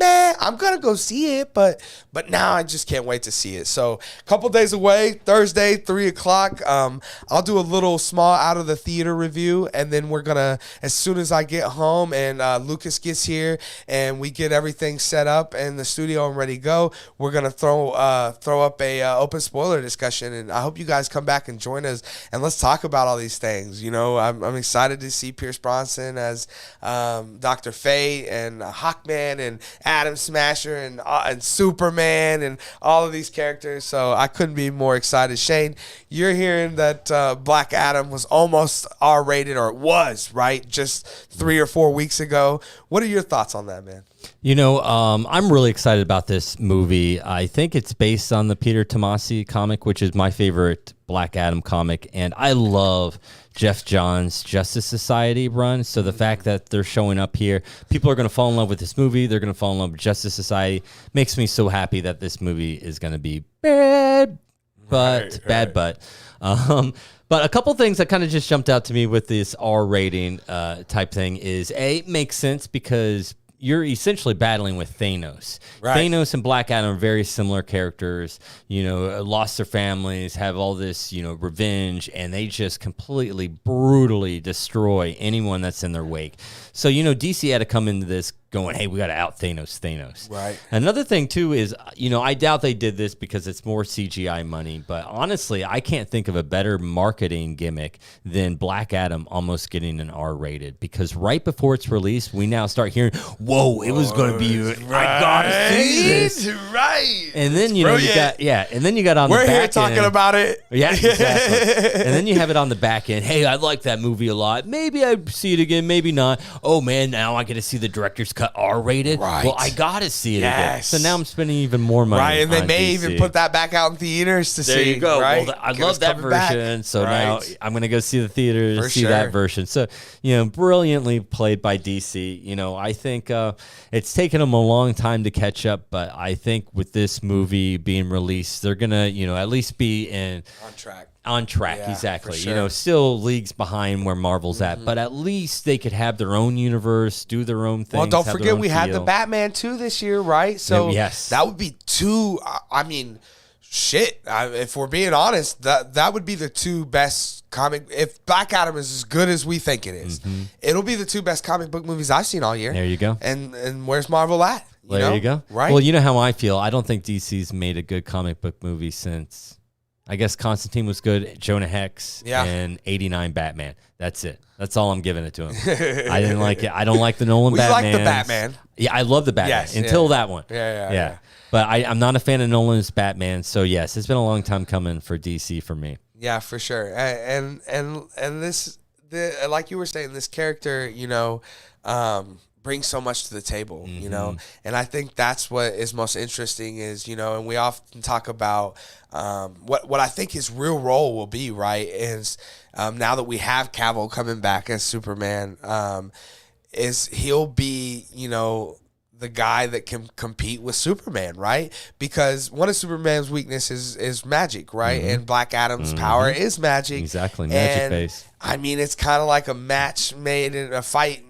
man, I'm gonna go see it, but now I just can't wait to see it. So a couple days away, Thursday, 3:00. I'll do a little small out of the theater review, and then we're gonna, as soon as I get home and Lucas gets here and we get everything set up in the studio and ready to go, we're gonna throw up a open spoiler discussion, and I hope you guys come back and join us and let's talk about all these things. You know, I'm excited to see Pierce Bronson as Dr. Fate and Hawkman and Atom Smasher and Superman and all of these characters. So I couldn't be more excited. Shane, you're hearing that Black Adam was almost R-rated, or it was, right? Just 3 or 4 weeks ago. What are your thoughts on that, man? You know, I'm really excited about this movie. I think it's based on the Peter Tomasi comic, which is my favorite Black Adam comic, and I love Jeff Johns' Justice Society run. So the fact that they're showing up here, people are going to fall in love with this movie. They're going to fall in love with Justice Society. Makes me so happy that this movie is going to be bad. But a couple things that kind of just jumped out to me with this R rating type thing is, it makes sense because you're essentially battling with Thanos. Right. Thanos and Black Adam are very similar characters, you know, lost their families, have all this, you know, revenge, and they just completely, brutally destroy anyone that's in their wake. So, you know, DC had to come into this going, hey, we got to out Thanos. Right. Another thing, too, is, you know, I doubt they did this because it's more CGI money, but honestly, I can't think of a better marketing gimmick than Black Adam almost getting an R-rated, because right before it's released, we now start hearing, whoa, it was going to be, I got to see this. Right. And then, you know, you got on the back end. We're here talking about it. Yeah, exactly. And then you have it on the back end. Hey, I like that movie a lot. Maybe I see it again, maybe not. Oh, man, now I get to see the director's cut R-rated. Right. Well, I got to see it again. So now I'm spending even more money. Right, and they may DC. even put that back out in theaters to see. There you go. Right? Well, I love that version. Back. So now I'm going to go see the theater to see that version. So, you know, brilliantly played by DC. You know, I think it's taken them a long time to catch up, but I think with this movie being released, they're going to, you know, at least be on track, yeah, exactly. Sure. You know, still leagues behind where Marvel's at, but at least they could have their own universe, do their own thing. Well, don't forget we had the Batman 2 this year, right? So yes, that would be two. I mean, shit. If we're being honest, that would be the two best comic. If Black Adam is as good as we think it is, it'll be the two best comic book movies I've seen all year. There you go. And where's Marvel at? There you go. Right. Well, you know how I feel. I don't think DC's made a good comic book movie since, I guess, Constantine was good, Jonah Hex, and 89 Batman. That's it. That's all I'm giving it to him. I didn't like it. I don't like the Nolan Batman. You like the Batman. Yeah, I love the Batman until that one. Yeah. But I'm not a fan of Nolan's Batman. So, yes, it's been a long time coming for DC for me. Yeah, for sure. And this, like you were saying, this character, you know, brings so much to the table, you know, and I think that's what is most interesting is, you know, and we often talk about what I think his real role will be, right, is now that we have Cavill coming back as Superman, is he'll be, you know, the guy that can compete with Superman, right? Because one of Superman's weaknesses is magic, right? And Black Adam's power is magic. Exactly, magic base. I mean, it's kind of like a match made in a fight.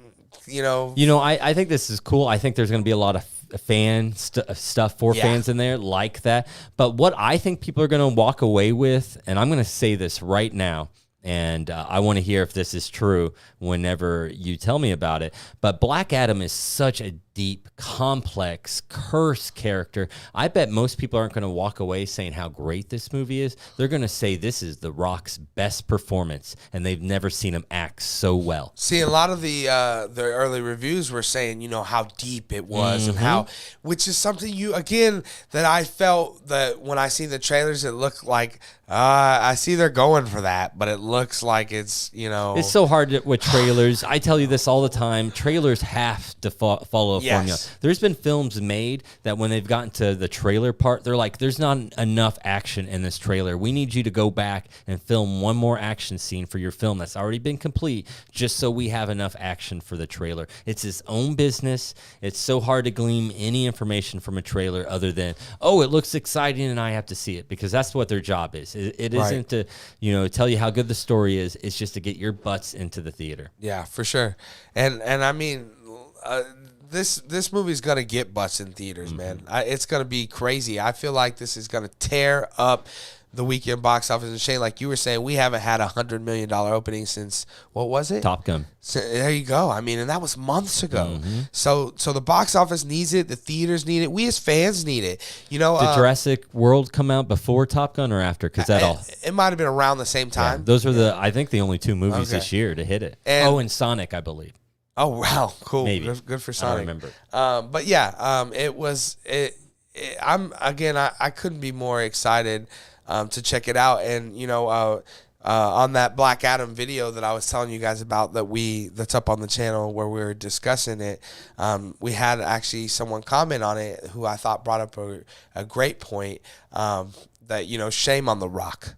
You know, I think this is cool. I think there's going to be a lot of fan stuff for fans in there like that. But what I think people are going to walk away with, and I'm going to say this right now, and I want to hear if this is true whenever you tell me about it. But Black Adam is such a deep, complex, cursed character. I bet most people aren't going to walk away saying how great this movie is. They're going to say this is The Rock's best performance, and they've never seen him act so well. See, a lot of the early reviews were saying, you know, how deep it was and how, which is something that I felt that when I see the trailers, it looked like, I see they're going for that, but it looks like it's, you know. It's so hard with trailers. I tell you this all the time. Trailers have to follow a formula. There's been films made that when they've gotten to the trailer part, they're like, there's not enough action in this trailer. We need you to go back and film one more action scene for your film that's already been complete, just so we have enough action for the trailer. It's its own business. It's so hard to glean any information from a trailer other than, oh, it looks exciting and I have to see it, because that's what their job is. It isn't to, you know, tell you how good the story is. It's just to get your butts into the theater. Yeah, for sure. And I mean, this movie is gonna get butts in theaters, man. It's gonna be crazy. I feel like this is gonna tear up the weekend box office. And Shane, like you were saying, we haven't had $100 million opening since, what was it? Top Gun. So, there you go. I mean, and that was months ago. So the box office needs it. The theaters need it. We as fans need it. You know, Did Jurassic World come out before Top Gun or after? Because that all it might have been around the same time. Yeah, those are I think the only two movies this year to hit it. And Sonic, I believe. Oh wow, cool. Maybe. Good for Sonic. I remember. But yeah, it was. I couldn't be more excited to check it out. And you know, on that Black Adam video that I was telling you guys about that's up on the channel where we were discussing it, we had actually someone comment on it who I thought brought up a great point, that, you know, shame on The Rock.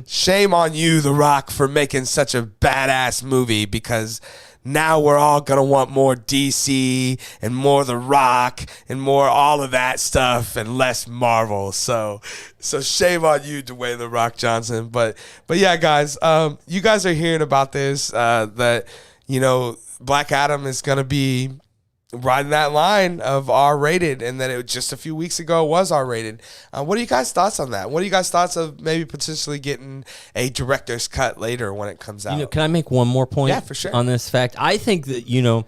Shame on you, The Rock, for making such a badass movie, because now we're all going to want more DC and more The Rock and more all of that stuff and less Marvel. So shame on you, Dwayne The Rock Johnson. But yeah, guys, you guys are hearing about this, that, you know, Black Adam is going to be riding that line of R-rated, and that it just a few weeks ago was R-rated. What are you guys' thoughts on that? What are you guys' thoughts of maybe potentially getting a director's cut later when it comes out? You know, can I make one more point? Yeah, for sure. On this fact, I think that, you know,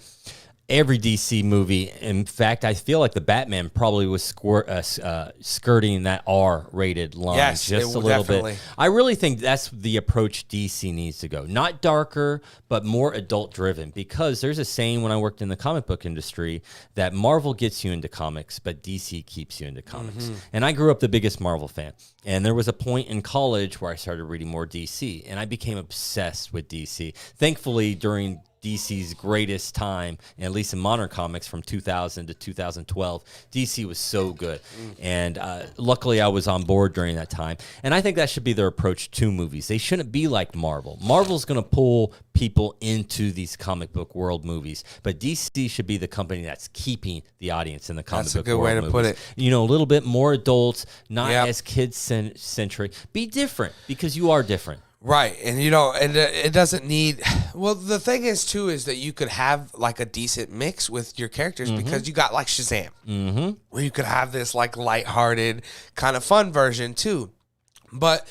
every DC movie, in fact, I feel like the Batman probably was skirting that R-rated line just a little bit. I really think that's the approach DC needs to go. Not darker, but more adult-driven. Because there's a saying when I worked in the comic book industry that Marvel gets you into comics, but DC keeps you into comics. And I grew up the biggest Marvel fan. And there was a point in college where I started reading more DC, and I became obsessed with DC. Thankfully, during DC's greatest time, at least in modern comics, from 2000 to 2012, DC was so good. And luckily, I was on board during that time. And I think that should be their approach to movies. They shouldn't be like Marvel. Marvel's going to pull people into these comic book world movies, but DC should be the company that's keeping the audience in the comic book world movies. That's a good way to put it. You know, a little bit more adults, not as kid-centric. Be different, because you are different. Right. And, you know, and it doesn't need... Well, the thing is, too, is that you could have, like, a decent mix with your characters, because you got, like, Shazam, where you could have this, like, lighthearted, kind of fun version, too. But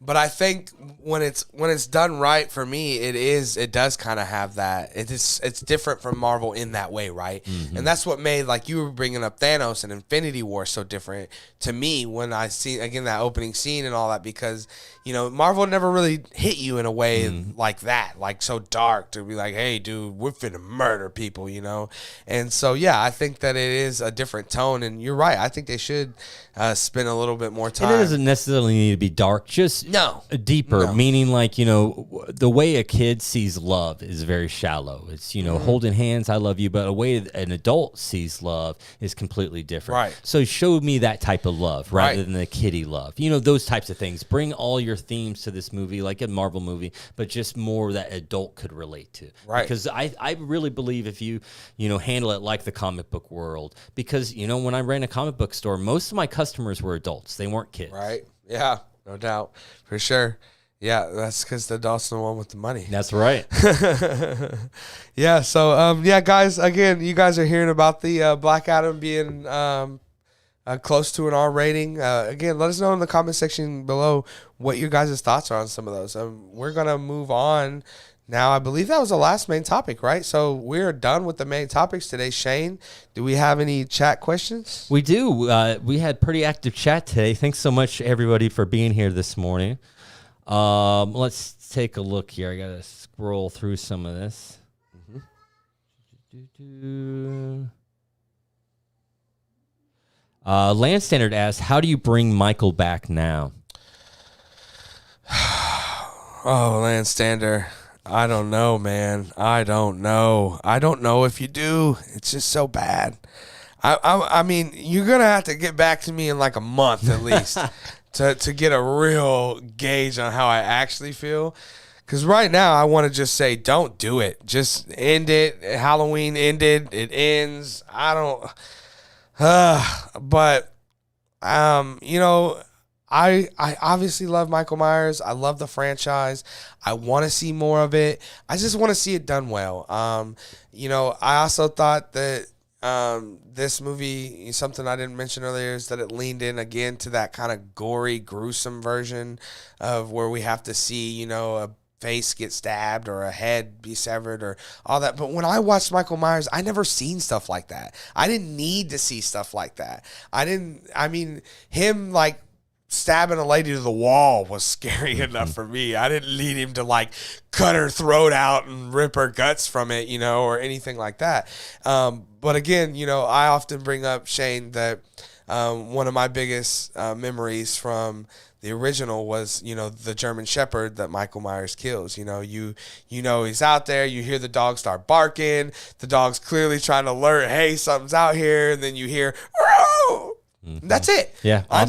I think when it's done right, for me, it does kind of have that. It's different from Marvel in that way, right? And that's what made, like you were bringing up, Thanos and Infinity War so different to me when I see, again, that opening scene and all that, because, you know, Marvel never really hit you in a way like that, like so dark to be like, hey, dude, we're finna murder people, you know? And so, yeah, I think that it is a different tone, and you're right. I think they should spend a little bit more time. And it doesn't necessarily need to be dark, just deeper, meaning, like, you know, the way a kid sees love is very shallow. It's, you know, holding hands, I love you, but a way an adult sees love is completely different. Right. So show me that type of love rather than the kiddie love. You know, those types of things. Bring all your themes to this movie, like a Marvel movie, but just more that adult could relate to. Right. Because I really believe if you know, handle it like the comic book world, because, you know, when I ran a comic book store, most of my customers were adults. They weren't kids. Right. Yeah. No doubt. For sure. Yeah, that's because the adults are the one with the money. That's right. Yeah, so, yeah, guys, again, you guys are hearing about the Black Adam being close to an R rating. Again, let us know in the comment section below what your guys' thoughts are on some of those. We're going to move on now. I believe that was the last main topic, right? So we're done with the main topics today. Shane, do we have any chat questions? We do. We had pretty active chat today. Thanks so much, everybody, for being here this morning. Let's take a look here. I got to scroll through some of this. Land Standard asks, how do you bring Michael back now? Oh, Land Standard. I don't know, man. I don't know. I don't know if you do. It's just so bad. I mean, you're going to have to get back to me in like a month at least to get a real gauge on how I actually feel. Because right now, I want to just say, don't do it. Just end it. Halloween ended. It ends. I don't... but, you know... I obviously love Michael Myers. I love the franchise. I want to see more of it. I just want to see it done well. You know, I also thought that this movie, something I didn't mention earlier, is that it leaned in again to that kind of gory, gruesome version of where we have to see, you know, a face get stabbed or a head be severed or all that. But when I watched Michael Myers, I never seen stuff like that. I didn't need to see stuff like that. Him like stabbing a lady to the wall was scary enough for me. I didn't need him to like cut her throat out and rip her guts from it, you know, or anything like that. But again, you know, I often bring up, Shane, that one of my biggest memories from the original was, you know, the German Shepherd that Michael Myers kills. You know, you know he's out there. You hear the dog start barking. The dog's clearly trying to alert, hey, something's out here. And then you hear, "Row!" That's it. Yeah, I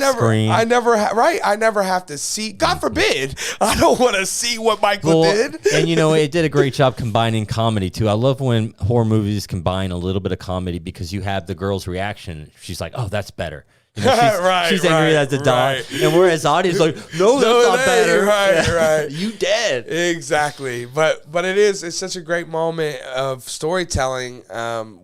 never have to see. God forbid, I don't want to see what Michael did. And you know, it did a great job combining comedy too. I love when horror movies combine a little bit of comedy because you have the girl's reaction. She's like, "Oh, that's better." You know, she's angry at the dog, and we're as audience like, no, that's not better. Right. You dead. Exactly. But it's such a great moment of storytelling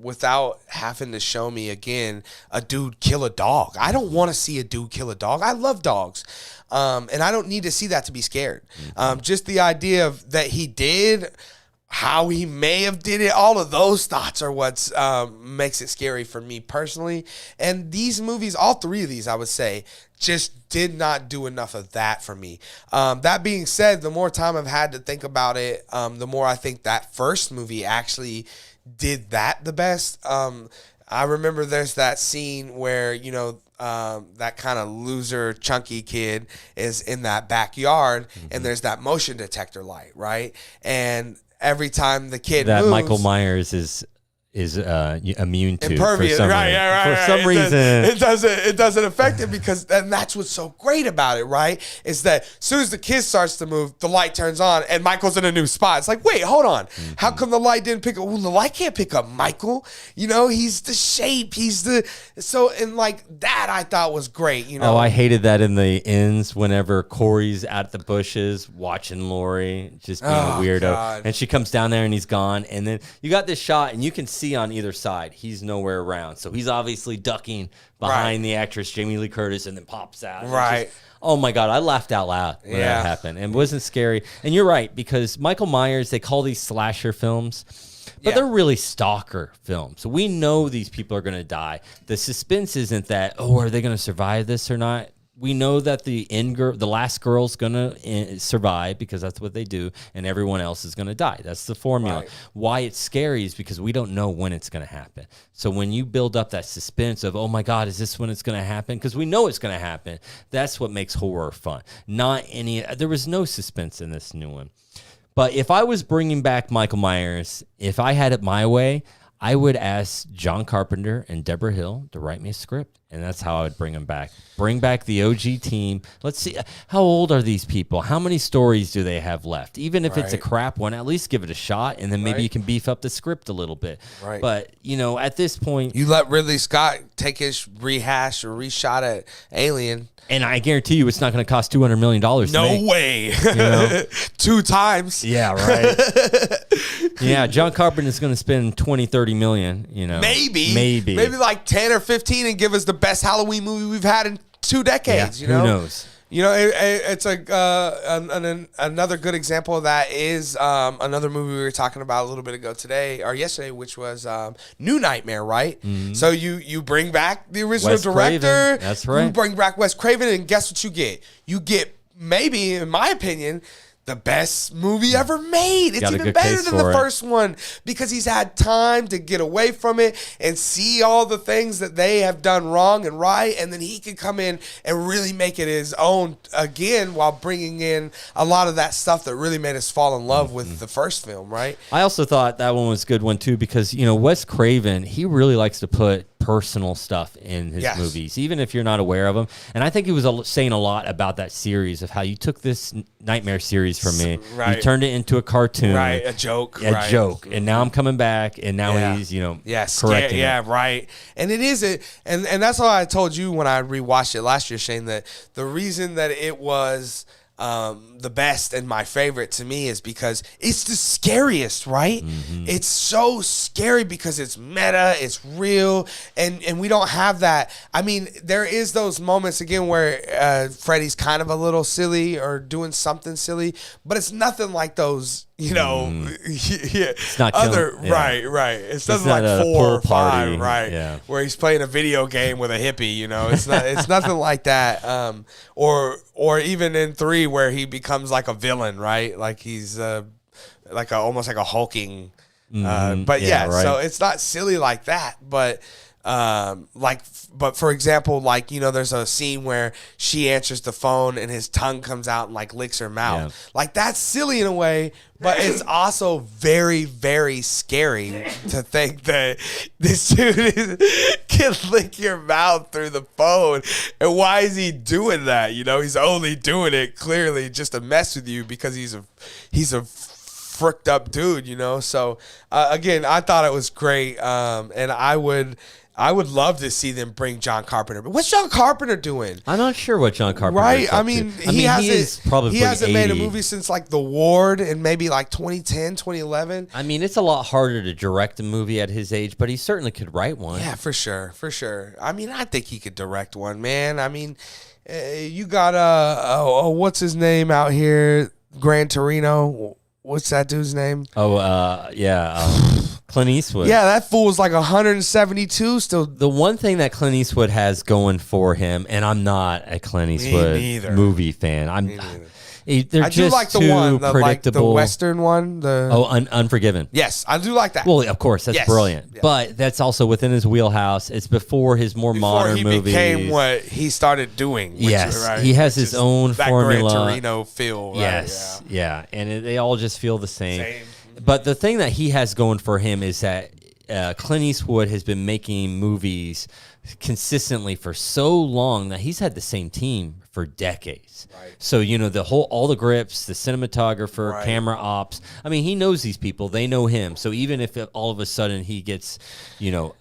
without having to show me again a dude kill a dog. I don't want to see a dude kill a dog. I love dogs. And I don't need to see that to be scared. Just the idea of that he did, how he may have did it, all of those thoughts are what's makes it scary for me personally. And these movies, all three of these, I would say, just did not do enough of that for me. That being said, the more time I've had to think about it, the more I think that first movie actually did that the best. I remember there's that scene where, you know, that kind of loser chunky kid is in that backyard, and there's that motion detector light, right? And every time the kid that moves, Michael Myers is immune to, impervious, for some reason. It doesn't affect it because, and that's what's so great about it, right? Is that as soon as the kid starts to move, the light turns on and Michael's in a new spot. It's like, wait, hold on. How come the light didn't pick up? Well, the light can't pick up Michael. You know, he's the shape. And like that I thought was great, you know. Oh, I hated that in the ends whenever Corey's at the bushes watching Lori just being a weirdo. God. And she comes down there and he's gone. And then you got this shot and you can see on either side he's nowhere around, so he's obviously ducking behind the actress Jamie Lee Curtis and then pops out. Right. Oh my God, I laughed out loud when that happened, and it wasn't scary. And you're right, because Michael Myers, they call these slasher films, but they're really stalker films. So we know these people are going to die. The suspense isn't that, oh, are they going to survive this or not? We know that the last girl's going to survive because that's what they do, and everyone else is going to die. That's the formula. Right. Why it's scary is because we don't know when it's going to happen. So when you build up that suspense of, oh my God, is this when it's going to happen? Because we know it's going to happen. That's what makes horror fun. There was no suspense in this new one. But if I was bringing back Michael Myers, if I had it my way, I would ask John Carpenter and Deborah Hill to write me a script, and that's how I would bring them back. Bring back the OG team. Let's see, how old are these people? How many stories do they have left? Even if it's a crap one, at least give it a shot, and then maybe you can beef up the script a little bit. Right. But, you know, at this point... You let Ridley Scott take his rehash or reshot at Alien... And I guarantee you it's not going to cost $200 million to make. No way. You know? 2 times. Yeah, right. Yeah, John Carpenter's going to spend 20, 30 million, you know. Maybe like 10 or 15 and give us the best Halloween movie we've had in 2 decades, you know? Who knows? You know, it's like another good example of that is another movie we were talking about a little bit ago today or yesterday, which was New Nightmare, right? Mm-hmm. So you bring back the original Wes director. Craven. That's right. You bring back Wes Craven, and guess what you get? You get, maybe, in my opinion, the best movie ever made. It's even better than the first one because he's had time to get away from it and see all the things that they have done wrong and right, and then he can come in and really make it his own again while bringing in a lot of that stuff that really made us fall in love with the first film, right? I also thought that one was a good one too because, you know, Wes Craven, he really likes to put personal stuff in his movies, even if you're not aware of them. And I think he was saying a lot about that series of how you took this Nightmare series from me, you turned it into a cartoon, a joke, and now I'm coming back, and now he's, you know, correcting it. Right. And it is and that's why I told you when I rewatched it last year, Shane, that the reason that it was the best and my favorite to me is because it's the scariest, right? It's so scary because it's meta, it's real, and we don't have that. I mean, there is those moments again where Freddy's kind of a little silly or doing something silly, but it's nothing like those, you know, It's not other killing, yeah. Right. It's nothing not like a 4 or pool party, 5, right? yeah. Where he's playing a video game with a hippie, you know. It's not. It's nothing like that. Or even in 3 where he becomes like a villain, right? Like he's almost like a hulking. But yeah, right. so it's not silly like that, but. But for example, like, you know, there's a scene where she answers the phone and his tongue comes out and like licks her mouth. Yeah. Like that's silly in a way, but it's also very, very scary to think that this dude can lick your mouth through the phone. And why is he doing that? You know, he's only doing it clearly just to mess with you because he's a fricked up dude, you know? So again, I thought it was great. And I would love to see them bring John Carpenter. But what's John Carpenter doing? I'm not sure what John Carpenter Right? is I up mean, to. he probably hasn't made a 80. movie since like The Ward in maybe like 2010, 2011. I mean, it's a lot harder to direct a movie at his age, but he certainly could write one. Yeah, for sure. I mean, I think he could direct one, man. I mean, you got what's his name out here? Gran Torino. What's that dude's name? Clint Eastwood. Yeah, that fool was like 172 still. The one thing that Clint Eastwood has going for him, and I'm not a Clint Eastwood movie fan. They're I just do like the too one, predictable. like the Western one. Unforgiven. Yes, I do like that. Well, of course, that's brilliant. Yeah. But that's also within his wheelhouse. It's before his more modern Before he movies. became what he started doing. Yes, he has his own that formula. Gran Torino feel. Right? Yes, yeah, and they all just feel the same. Same. But the thing that he has going for him is that Clint Eastwood has been making movies consistently for so long that he's had the same team for decades. Right. So, you know, all the grips, the cinematographer, right. camera ops. I mean, he knows these people. They know him. So even if all of a sudden he gets, you know,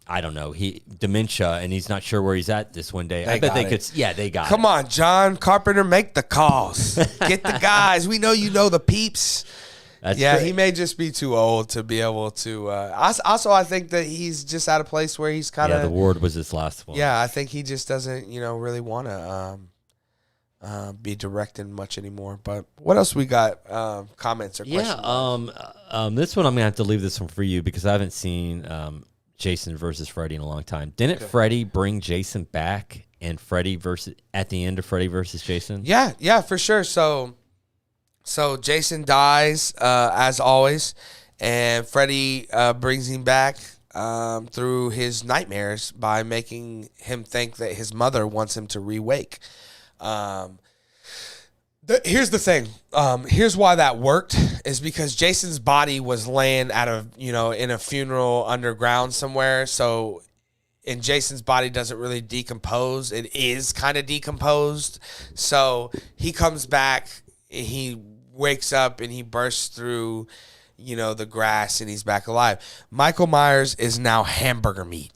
I don't know, dementia and he's not sure where he's at this one day. I bet they could. Yeah, they got it. Come on, John Carpenter, make the calls. Get the guys. We know you know the peeps. That's great. He may just be too old to be able to. Also, I think that he's just at a place where he's kind of. Yeah, The Ward was his last one. Yeah, I think he just doesn't, you know, really want to be directing much anymore. But what else we got? Comments or questions? Yeah, this one I'm gonna have to leave this one for you because I haven't seen Jason versus Freddy in a long time. Didn't Freddy bring Jason back and at the end of Freddy versus Jason? Yeah, for sure. So Jason dies as always, and Freddy brings him back through his nightmares by making him think that his mother wants him to re-wake. Here's the thing. Here's why that worked is because Jason's body was laying in a funeral underground somewhere. So, and Jason's body doesn't really decompose. It is kind of decomposed. So he comes back. He wakes up and he bursts through, the grass and he's back alive. Michael Myers is now hamburger meat.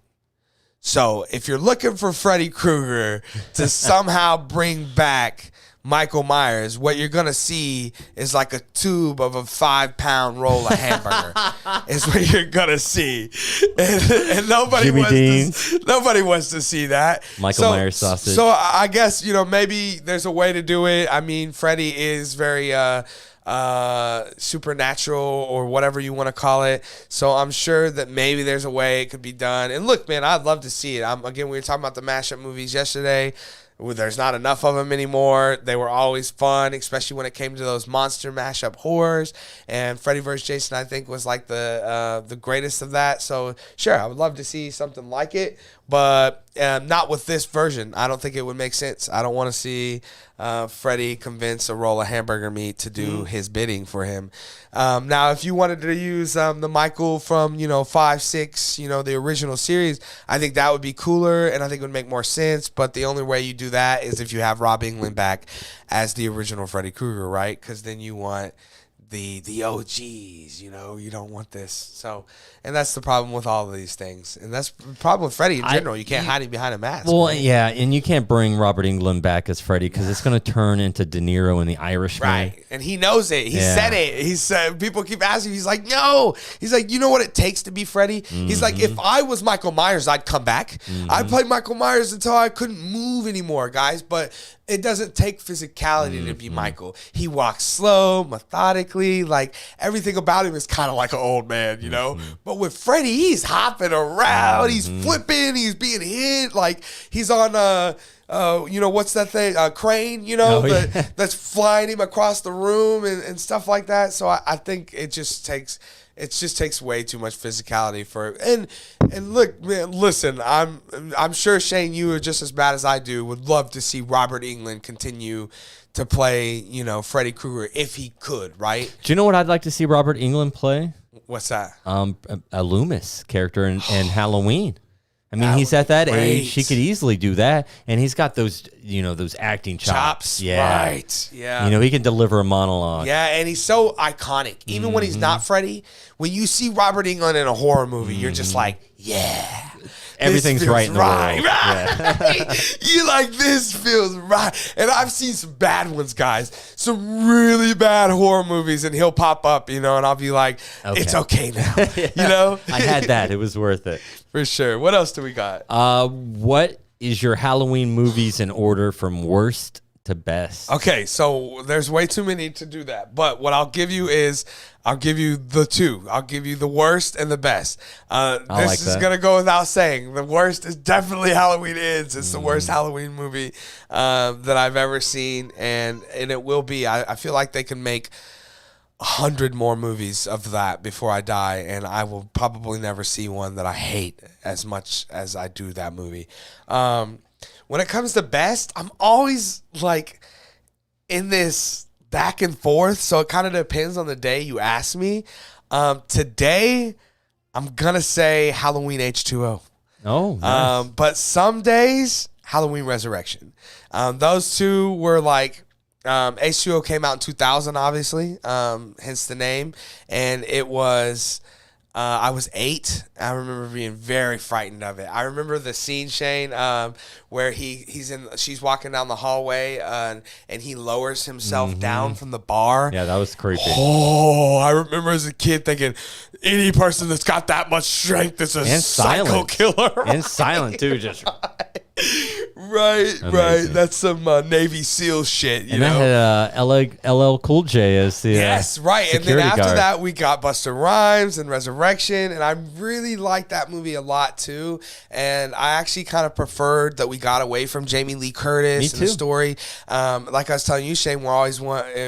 So if you're looking for Freddy Krueger to somehow bring back Michael Myers, what you're going to see is like a tube of a 5-pound roll of hamburger is what you're going to see. And nobody wants to see that. Michael Myers sausage. So I guess, maybe there's a way to do it. I mean, Freddy is very supernatural or whatever you want to call it. So I'm sure that maybe there's a way it could be done. And look, man, I'd love to see it. We were talking about the mashup movies yesterday. There's not enough of them anymore. They were always fun, especially when it came to those monster mashup horrors. And Freddy vs. Jason, I think, was like the greatest of that. So sure, I would love to see something like it, but not with this version. I don't think it would make sense. I don't want to see Freddy convince a roll of hamburger meat to do his bidding for him. Now, if you wanted to use the Michael from 5, 6, the original series, I think that would be cooler and I think it would make more sense. But the only way you do that is if you have Rob Englund back as the original Freddy Krueger, right? Because then you want the OGs, you know, you don't want this. So, and that's the problem with all of these things. And that's the problem with Freddy in general. You can't hide him behind a mask. Well, right? yeah, and you can't bring Robert Englund back as Freddy because it's going to turn into De Niro in The Irishman. Right. And he knows it. He said it. He said, people keep asking, he's like, no. He's like, you know what it takes to be Freddy? He's like, if I was Michael Myers, I'd come back. I'd play Michael Myers until I couldn't move anymore, guys. But it doesn't take physicality to be Michael. He walks slow, methodically. Like, everything about him is kind of like an old man, you know? But with Freddy, he's hopping around. He's flipping. He's being hit. Like, he's on, you know, what's that thing? Crane, you know, that's flying him across the room and stuff like that. So I think it just takes way too much physicality for and look, man, listen, I'm sure Shane, you are just as bad as I do. Would love to see Robert Englund continue to play, you know, Freddy Krueger if he could, right? Do you know what I'd like to see Robert Englund play? What's that? A Loomis character in Halloween. I mean, he's at that age. He could easily do that, and he's got those, you know, those acting chops. Yeah, right. Yeah, you know, he can deliver a monologue. Yeah, and he's so iconic. Even when he's not Freddy, when you see Robert Englund in a horror movie, you're just like, yeah. Everything's right in the world. Right. Yeah. You like, this feels right. And I've seen some bad ones, guys. Some really bad horror movies, and he'll pop up, you know, and I'll be like, it's okay now. Yeah. You know? I had that. It was worth it. For sure. What else do we got? What is your Halloween movies in order from worst to best? Okay, so there's way too many to do that. But what I'll give you is, I'll give you the two. I'll give you the worst and the best. This is going to go without saying. The worst is definitely Halloween Ends. It's the worst Halloween movie that I've ever seen. And it will be. I feel like they can make 100 more movies of that before I die, and I will probably never see one that I hate as much as I do that movie. When it comes to best, I'm always like in this back and forth, so it kind of depends on the day you ask me. Today, I'm gonna say Halloween H2O. Oh, nice. But some days, Halloween Resurrection. Those two were like, H2O came out in 2000, obviously, hence the name. And it was, I was 8. I remember being very frightened of it. I remember the scene, Shane, where she's walking down the hallway, and he lowers himself down from the bar. Yeah, that was creepy. Oh, I remember as a kid thinking, any person that's got that much strength is a psycho killer. And silent, too, just... Right. That's some Navy SEAL shit, you know? That had LL Cool J as the yes, right. And then after guard. that, we got Busta Rhymes and Resurrection, and I really liked that movie a lot too. And I actually kind of preferred that we got away from Jamie Lee Curtis and the story. Like I was telling you, Shane,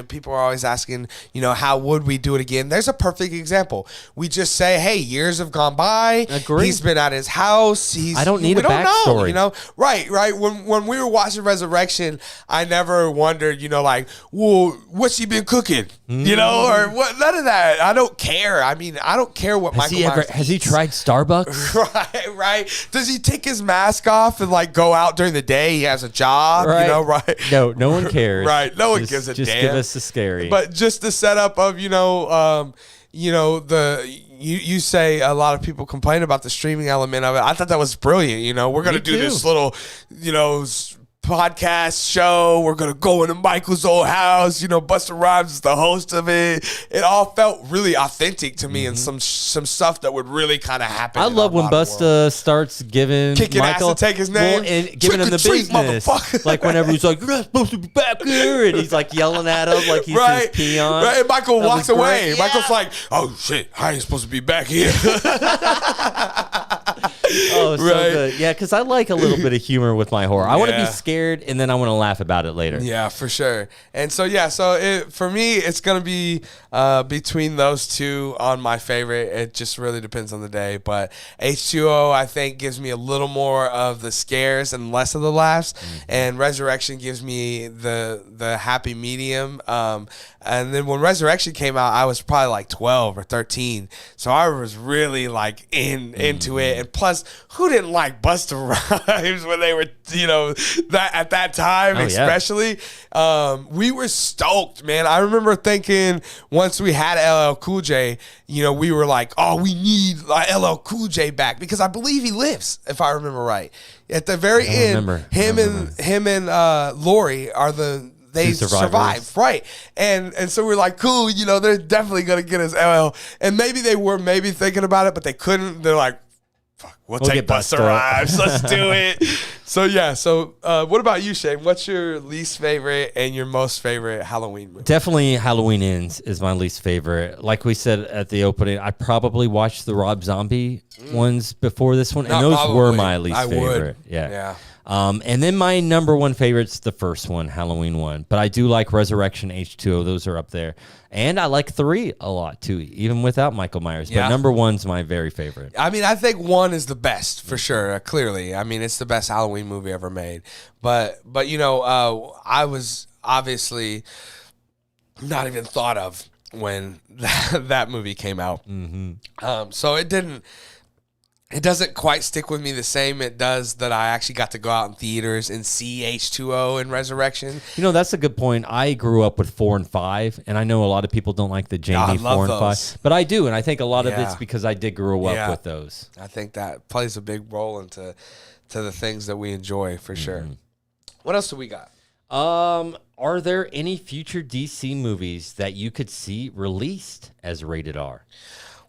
people are always asking, you know, how would we do it again? There's a perfect example. We just say, hey, years have gone by. Agreed. He's been at his house. I don't need a backstory. You know, right. When we were watching Resurrection, I never wondered, you know, like, well, what's he been cooking? You know, or what? None of that. I don't care. I mean, I don't care what Michael Myers has he tried Starbucks? Right. Does he take his mask off and like go out during the day? He has a job, you know, right? No one cares. Right. No one gives a damn. Just give us the scary. But just the setup of, you know, you say a lot of people complain about the streaming element of it. I thought that was brilliant. You know, we're going to do this little, you know, podcast show. We're going to go into Michael's old house. You know, Busta Rhymes is the host of it. It all felt really authentic to me and some stuff that would really kind of happen. I love when Busta starts kicking Michael, ass to take his name. And giving him the business. Like whenever he's like, you're not supposed to be back here. And he's like yelling at him like he's his peon. Right. And Michael walks away. Yeah. Michael's like, oh shit, I ain't supposed to be back here. Oh, so good. Yeah, because I like a little bit of humor with my horror. I want to be scared, and then I want to laugh about it later. Yeah, for sure. And so, for me, it's going to be between those two on my favorite. It just really depends on the day. But H2O, I think, gives me a little more of the scares and less of the laughs. And Resurrection gives me the happy medium. And then when Resurrection came out, I was probably like 12 or 13. So I was really like into it. And plus, us, who didn't like Busta Rhymes when they were, that at that time, especially. We were stoked, man. I remember thinking once we had LL Cool J, we were like, oh, we need LL Cool J back because I believe he lives, if I remember right. At the very end, him and Lori are they survived, right? And so we're like, cool, they're definitely gonna get us LL. And maybe they were maybe thinking about it, but they couldn't. They're like, fuck, we'll take Busta Rhymes. Let's do it. So yeah. So what about you, Shane? What's your least favorite and your most favorite Halloween movie? Definitely Halloween Ends is my least favorite. Like we said at the opening, I probably watched the Rob Zombie ones before this one, and those were my least favorite. Yeah. And then my number one favorite's the first one, Halloween 1. But I do like Resurrection, H2O. Those are up there. And I like 3 a lot, too, even without Michael Myers. But number 1's my very favorite. I mean, I think 1 is the best, for sure, clearly. I mean, it's the best Halloween movie ever made. But I was obviously not even thought of when that movie came out. Mm-hmm. So it doesn't quite stick with me the same it does that I actually got to go out in theaters and see H2O and Resurrection. That's a good point. I grew up with 4 and 5, and I know a lot of people don't like the Jamie 4 and 5. But I do, and I think a lot of it's because I did grow up with those. I think that plays a big role into the things that we enjoy, for sure. What else do we got? Are there any future DC movies that you could see released as rated R?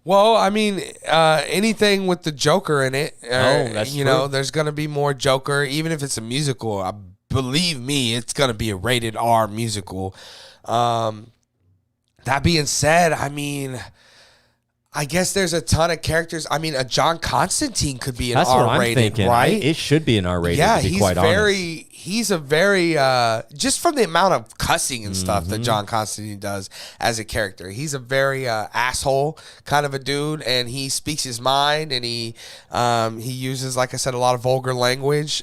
Well, I mean, anything with the Joker in it. That's true. There's going to be more Joker, even if it's a musical. Believe me, it's going to be a rated R musical. That being said, I mean, I guess there's a ton of characters. I mean, a John Constantine could be an R-rated, what I'm thinking, right? It should be an R-rated, to be quite honest. He's a very, just from the amount of cussing and stuff that John Constantine does as a character, he's a very asshole kind of a dude, and he speaks his mind, and he uses, like I said, a lot of vulgar language.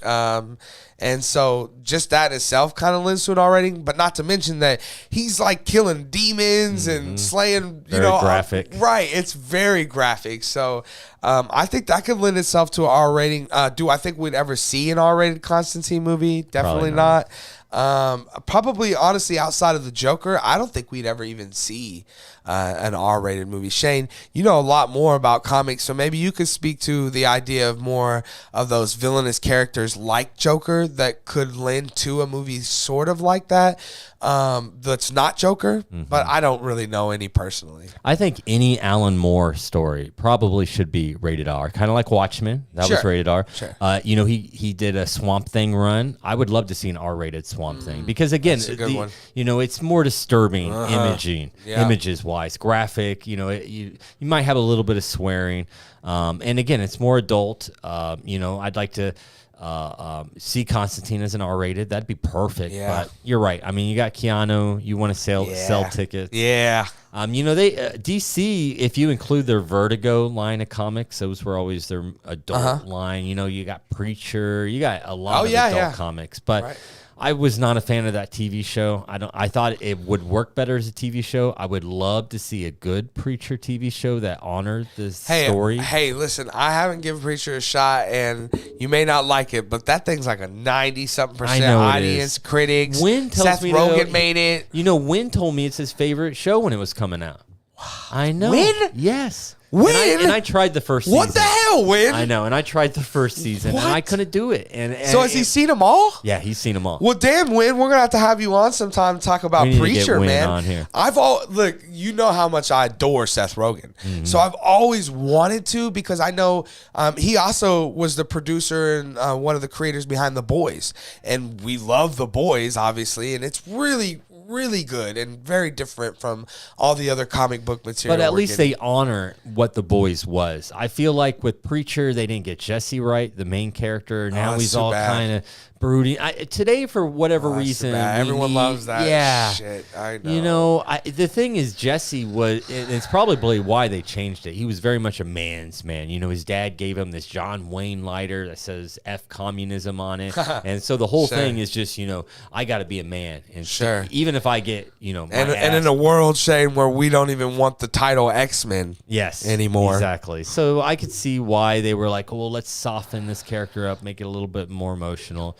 And so just that itself kind of lends to it already, but not to mention that he's like killing demons and slaying, very graphic. Right. It's very graphic. So I think that could lend itself to an R rating. Do I think we'd ever see an R-rated Constantine movie? Definitely not. Probably, honestly, outside of the Joker, I don't think we'd ever even see an R-rated movie. Shane, you know a lot more about comics, so maybe you could speak to the idea of more of those villainous characters like Joker that could lend to a movie sort of like that. That's not Joker, but I don't really know any personally. I think any Alan Moore story probably should be rated R, kind of like Watchmen. That was rated R. Sure. He did a Swamp Thing run. I would love to see an R-rated Swamp Thing because again, it's more disturbing images wise, graphic. You might have a little bit of swearing, and again, it's more adult. I'd like to see Constantine as an R-rated. That'd be perfect. Yeah. But you're right. I mean, you got Keanu. You want to sell tickets. Yeah. They DC, if you include their Vertigo line of comics, those were always their adult line. You got Preacher. You got a lot of adult comics. But I was not a fan of that TV show. I thought it would work better as a TV show. I would love to see a good Preacher TV show that honored the story. Hey, listen, I haven't given Preacher a shot, and you may not like it, but that thing's like a 90-something% audience, critics. Seth Rogen made it. Wynn told me it's his favorite show when it was coming out. Wow. I know. Wynn? Yes. Win? And I tried the first season. What the hell, Win? I know, and I tried the first season, and I couldn't do it. And so has he seen them all? Yeah, he's seen them all. Well, damn, Win, we're gonna have you on sometime to talk about Preacher, man. On here. Look, you know how much I adore Seth Rogen, so I've always wanted to because I know he also was the producer and one of the creators behind The Boys, and we love The Boys, obviously, and it's really good and very different from all the other comic book material. But at least they honor what The Boys was. I feel like with Preacher, they didn't get Jesse right, the main character. Now he's all kind of brooding. Today, for whatever That's reason, everyone loves that shit. I know. You know, the thing is, Jesse was, and it's probably why they changed it. He was very much a man's man. You know, his dad gave him this John Wayne lighter that says F communism on it. And so the whole thing is just, you know, I got to be a man. And even if I get, you know, and in a world, Shane, where we don't even want the title X-Men anymore. Exactly. So I could see why they were like, well, let's soften this character up, make it a little bit more emotional.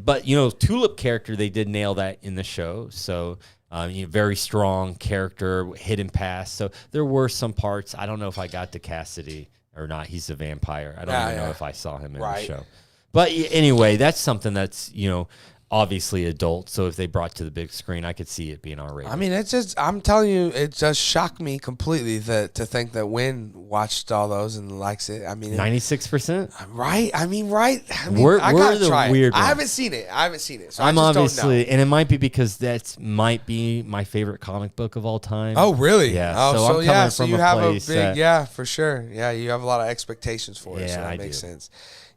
But, you know, Tulip character, they did nail that in the show. So, you know, very strong character, hidden past. So there were some parts. I don't know if I got to Cassidy or not. He's a vampire. I don't even know if I saw him in the show. But anyway, that's something that's, you know, obviously adult. So if they brought to the big screen, I could see it being R-rated. I mean, it's just, I'm telling you, it just shocked me completely to think that Wynn watched all those and likes it. I mean, 96%? Right? I mean, we're I gotta the try weird it. ones. I haven't seen it. So I'm I just obviously, don't know. and it might be because that might be my favorite comic book of all time. Oh, really? Yeah. Oh, so I'm coming so from you a have place a big, for sure. Yeah, you have a lot of expectations for it. So that makes sense.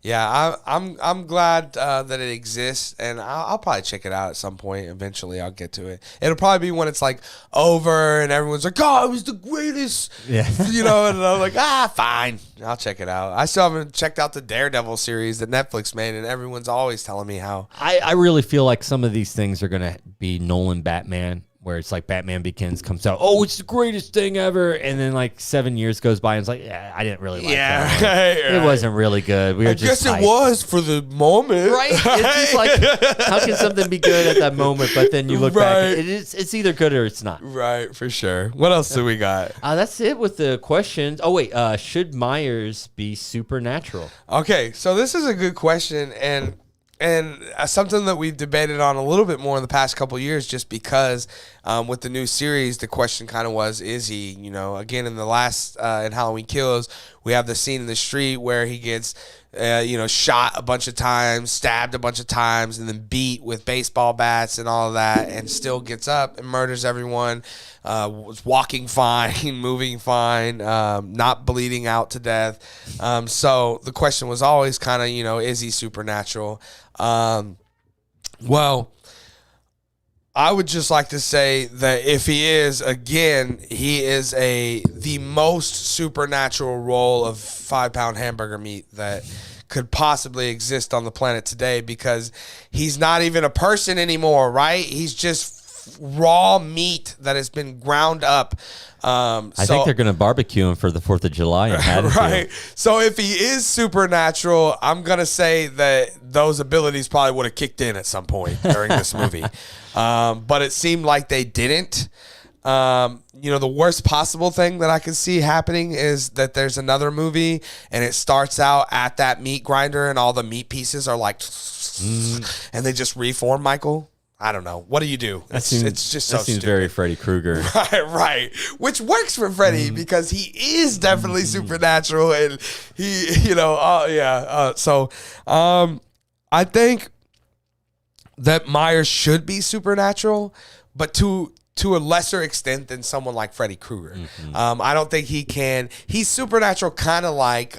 Yeah, I'm glad that it exists, and I'll probably check it out at some point. Eventually, I'll get to it. It'll probably be when it's like over, and everyone's like, "Oh, it was the greatest," you know. And I'm like, fine, I'll check it out. I still haven't checked out the Daredevil series that Netflix made, and everyone's always telling me how. I really feel like some of these things are gonna be Nolan Batman, where it's like Batman Begins comes out, oh, it's the greatest thing ever, and then like 7 years goes by and it's like, yeah, I didn't really like that one. It wasn't really good. We were just it was for the moment, right? It's just like, how can something be good at that moment, but then you look back, it's either good or it's not. Right, for sure. What else do we got? That's it with the questions. Oh wait, should Myers be supernatural? Okay, so this is a good question, and something that we've debated on a little bit more in the past couple of years, just because with the new series, the question kind of was, is he, you know, again, in the last, in Halloween Kills, we have the scene in the street where he gets, you know, shot a bunch of times, stabbed a bunch of times, and then beat with baseball bats and all of that, and still gets up and murders everyone, was walking fine, moving fine, not bleeding out to death. So the question was always kind of, you know, is he supernatural? Well, I would just like to say that if he is, again, he is the most supernatural roll of 5-pound hamburger meat that could possibly exist on the planet today, because he's not even a person anymore, right? He's just raw meat that has been ground up. I think they're going to barbecue him for the 4th of July. Right. So if he is supernatural, I'm going to say that those abilities probably would have kicked in at some point during this movie. But it seemed like they didn't. You know, the worst possible thing that I can see happening is that there's another movie and it starts out at that meat grinder and all the meat pieces are like, and they just reform Michael. I don't know. What do you do? It's just so that seems stupid. very Freddy Krueger. Right. Which works for Freddy because he is definitely supernatural, and he, you know, so I think that Myers should be supernatural, but to a lesser extent than someone like Freddy Krueger. I don't think he can. He's supernatural, kind of like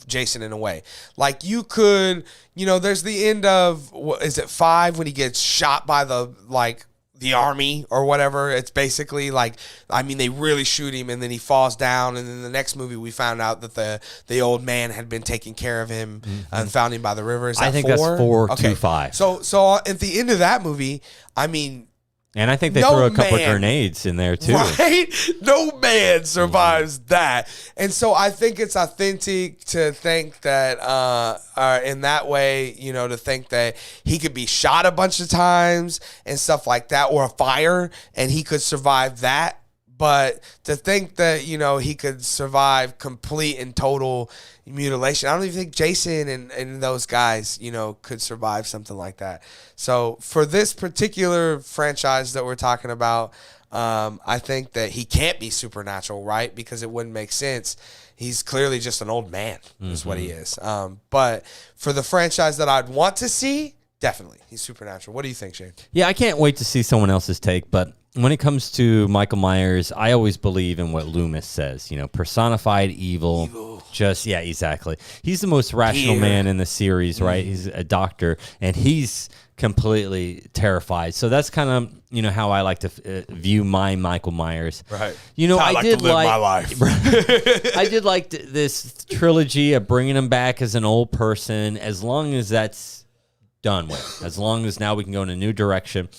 Jason in a way. Like you could, you know, there's the end of, what is it, 5, when he gets shot by the army or whatever. It's basically like, I mean, they really shoot him and then he falls down. And then the next movie, we found out that the old man had been taking care of him and found him by the river. Is that I think 4? that's 4 to 5. So at the end of that movie, I mean, and I think they threw a couple of grenades in there too. Right? No man survives that. And so I think it's authentic to think that in that way, you know, to think that he could be shot a bunch of times and stuff like that, or a fire, and he could survive that. But to think that, you know, he could survive complete and total mutilation, I don't even think Jason and those guys, you know, could survive something like that. So for this particular franchise that we're talking about, I think that he can't be supernatural, right? Because it wouldn't make sense. He's clearly just an old man is what he is. But for the franchise that I'd want to see, definitely, he's supernatural. What do you think, Shane? Yeah, I can't wait to see someone else's take, but when it comes to Michael Myers, I always believe in what Loomis says, you know, personified evil. just, yeah, exactly. He's the most rational man in the series, right? He's a doctor, and he's completely terrified. So that's kind of, how I like to view my Michael Myers. Right. I did to live my life. I did like this trilogy of bringing him back as an old person, as long as that's done with, as long as now we can go in a new direction.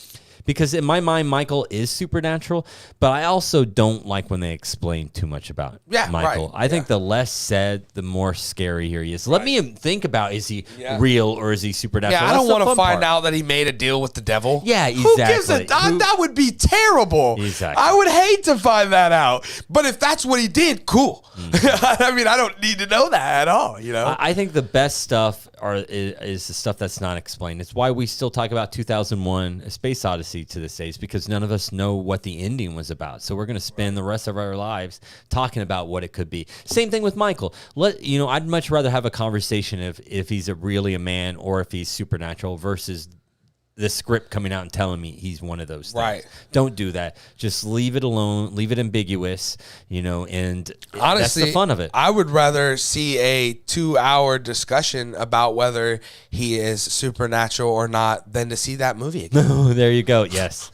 Because in my mind, Michael is supernatural, but I also don't like when they explain too much about Michael. Right. I think the less said, the more scary he is. Let me think about, is he real or is he supernatural? Yeah, I don't want to find out that he made a deal with the devil. Yeah, exactly. Who gives a that would be terrible. Exactly. I would hate to find that out. But if that's what he did, cool. I mean, I don't need to know that at all, I think the best stuff is the stuff that's not explained. It's why we still talk about 2001: A Space Odyssey to this day, because none of us know what the ending was about. So we're going to spend the rest of our lives talking about what it could be. Same thing with Michael. I'd much rather have a conversation if he's really a man or if he's supernatural versus the script coming out and telling me he's one of those things. Right. Don't do that. Just leave it alone. Leave it ambiguous, and honestly, that's the fun of it. I would rather see a 2-hour discussion about whether he is supernatural or not than to see that movie again. Oh, there you go. Yes.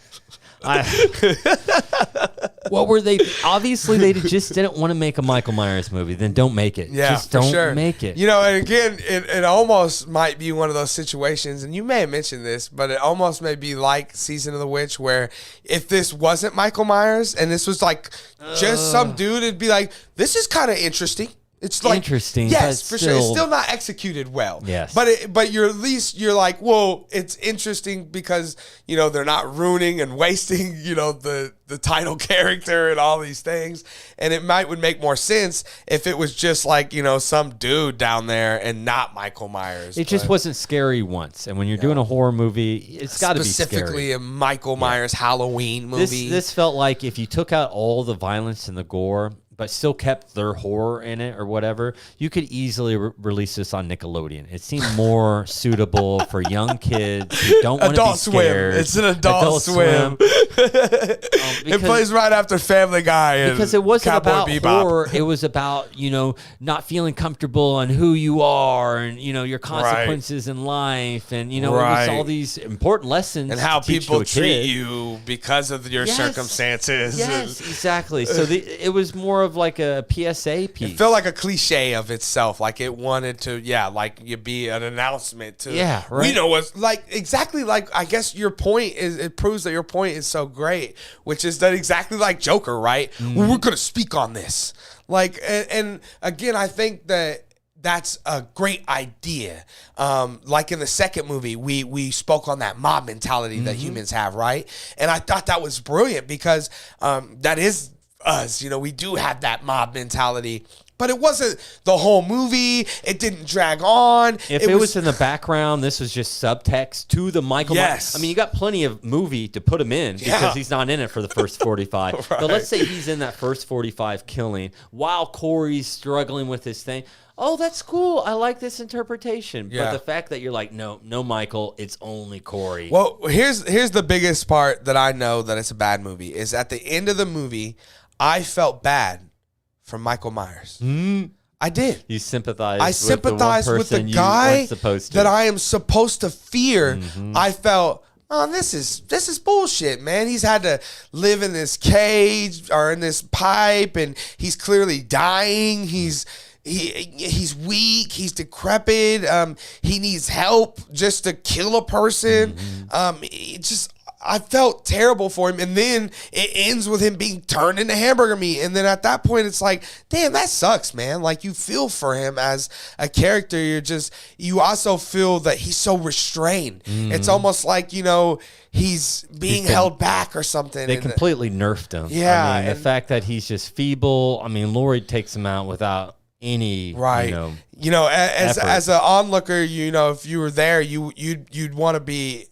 What were they? Obviously, they just didn't want to make a Michael Myers movie. Then don't make it. Yeah, just don't sure. make it. And again, it almost might be one of those situations, and you may have mentioned this, but it almost may be like Season of the Witch, where if this wasn't Michael Myers and this was like just some dude, it'd be like, this is kind of interesting. It's like interesting, yes, but for sure. It's still not executed well. Yes, but you're at least like, whoa, it's interesting because they're not ruining and wasting the title character and all these things, and it would make more sense if it was just like some dude down there and not Michael Myers. It just wasn't scary once, and when you're doing a horror movie, it's got to be scary. Specifically a Michael Myers Halloween movie. This felt like if you took out all the violence and the gore, but still kept their horror in it or whatever, you could easily release this on Nickelodeon. It seemed more suitable for young kids who don't want to be scared. It's an Adult Swim. It plays right after Family Guy. Because it wasn't Cowboy about Bebop. horror. It was about, not feeling comfortable on who you are and, your consequences in life. And, it was all these important lessons. And how people treat kid. You because of your circumstances. Yes, exactly. So it was more of like a PSA piece. It felt like a cliche of itself. Like it wanted to, like you be an announcement to. Yeah, right. We know what's like exactly like. I guess your point is. It proves that your point is so great, which is that exactly like Joker, right? Well, we're gonna speak on this. Like, and again, I think that's a great idea. Like in the second movie, we spoke on that mob mentality that humans have, right? And I thought that was brilliant because that is us. We do have that mob mentality. But it wasn't the whole movie. It didn't drag on. If it was in the background, this was just subtext to the Michael Myers. I mean, you got plenty of movie to put him in because he's not in it for the first 45. Right. But let's say he's in that first 45 killing while Corey's struggling with his thing. Oh, that's cool. I like this interpretation. Yeah. But the fact that you're like, no, Michael, it's only Corey. Well, here's the biggest part that I know that it's a bad movie is at the end of the movie, I felt bad for Michael Myers. I did. You sympathized. I sympathized with the guy that I am supposed to fear. I felt, oh, this is bullshit, man. He's had to live in this cage or in this pipe, and he's clearly dying. He's weak. He's decrepit. He needs help just to kill a person. I felt terrible for him. And then it ends with him being turned into hamburger meat. And then at that point, it's like, damn, that sucks, man. Like, you feel for him as a character. You also feel that he's so restrained. It's almost like, he's being held back or something. They completely nerfed him. Yeah. I mean, the fact that he's just feeble. I mean, Laurie takes him out without any as an onlooker, if you were there, you'd want to be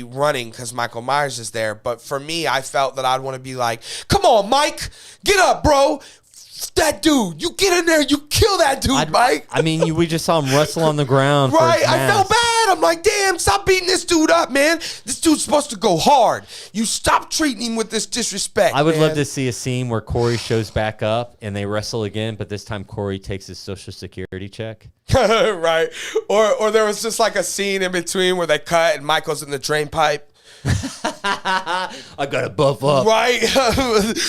running because Michael Myers is there. But for me, I felt that I'd want to be like, come on, Mike, get up, bro. That dude, you get in there, you kill that dude, Mike. I mean, we just saw him wrestle on the ground. Right, for his I felt bad. head. I'm like, damn, stop beating this dude up, man. This dude's supposed to go hard. You stop treating him with this disrespect. I would man. love to see a scene where Corey shows back up and they wrestle again, but this time Corey takes his Social Security check. Right. Or there was just like a scene in between where they cut and Michael's in the drain pipe. I gotta buff up. Right?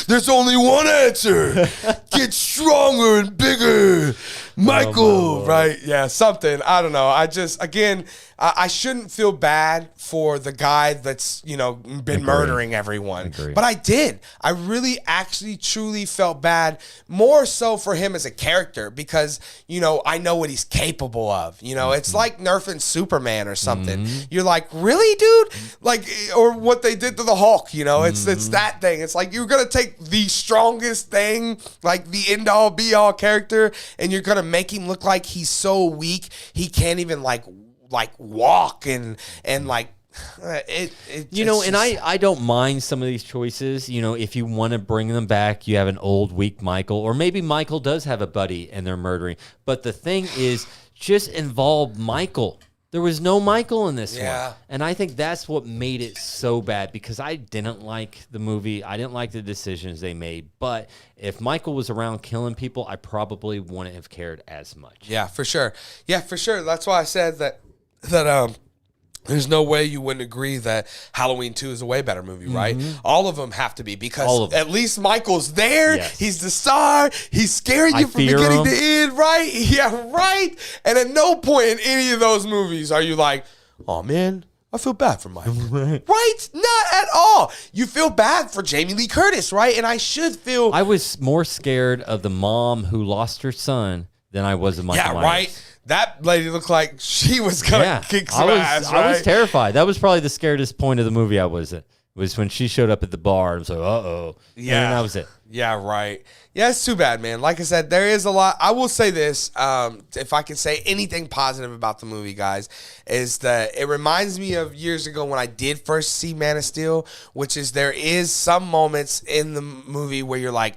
There's only one answer. Get stronger and bigger. Michael, right? Yeah, something. I don't know. I just, again, I shouldn't feel bad for the guy that's, been murdering everyone. But I did. I really actually truly felt bad, more so for him as a character because, I know what he's capable of. It's like nerfing Superman or something. You're like, really, dude? Like, or what they did to the Hulk, it's that thing. It's like you're going to take the strongest thing, like the end-all, be-all character, and you're going to make him look like he's so weak he can't even like walk and like it and I don't mind some of these choices. If you want to bring them back, you have an old weak Michael, or maybe Michael does have a buddy and they're murdering, but the thing is, just involve Michael. There was no Michael in this one. And I think that's what made it so bad, because I didn't like the movie. I didn't like the decisions they made. But if Michael was around killing people, I probably wouldn't have cared as much. Yeah, for sure. Yeah, for sure. That's why I said that there's no way you wouldn't agree that Halloween 2 is a way better movie, right? All of them have to be, because at least Michael's there. Yes. He's the star. He's scaring you from beginning to end, right? Yeah, right? And at no point in any of those movies are you like, oh, man, I feel bad for Michael. Right? Not at all. You feel bad for Jamie Lee Curtis, right? And I should feel... I was more scared of the mom who lost her son than I was of Michael Myers. Right? That lady looked like she was going to kick some ass, right? I was terrified. That was probably the scariest point of the movie I was at. Was when she showed up at the bar. I was like, uh-oh. Yeah. And that was it. Yeah, right. Yeah, it's too bad, man. Like I said, there is a lot. I will say this, if I can say anything positive about the movie, guys, is that it reminds me of years ago when I did first see Man of Steel, which is there is some moments in the movie where you're like,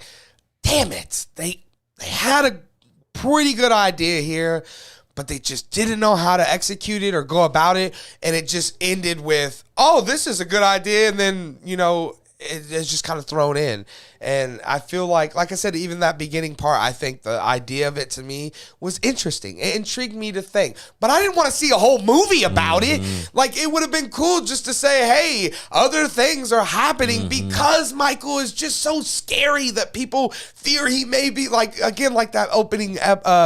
damn it, they had a pretty good idea here, but they just didn't know how to execute it or go about it, and it just ended with, oh, this is a good idea, and then, it's just kind of thrown in. And I feel like I said, even that beginning part, I think the idea of it to me was interesting. It intrigued me to think. But I didn't want to see a whole movie about it. Like, it would have been cool just to say, hey, other things are happening because Michael is just so scary that people fear he may be, like, again, like that opening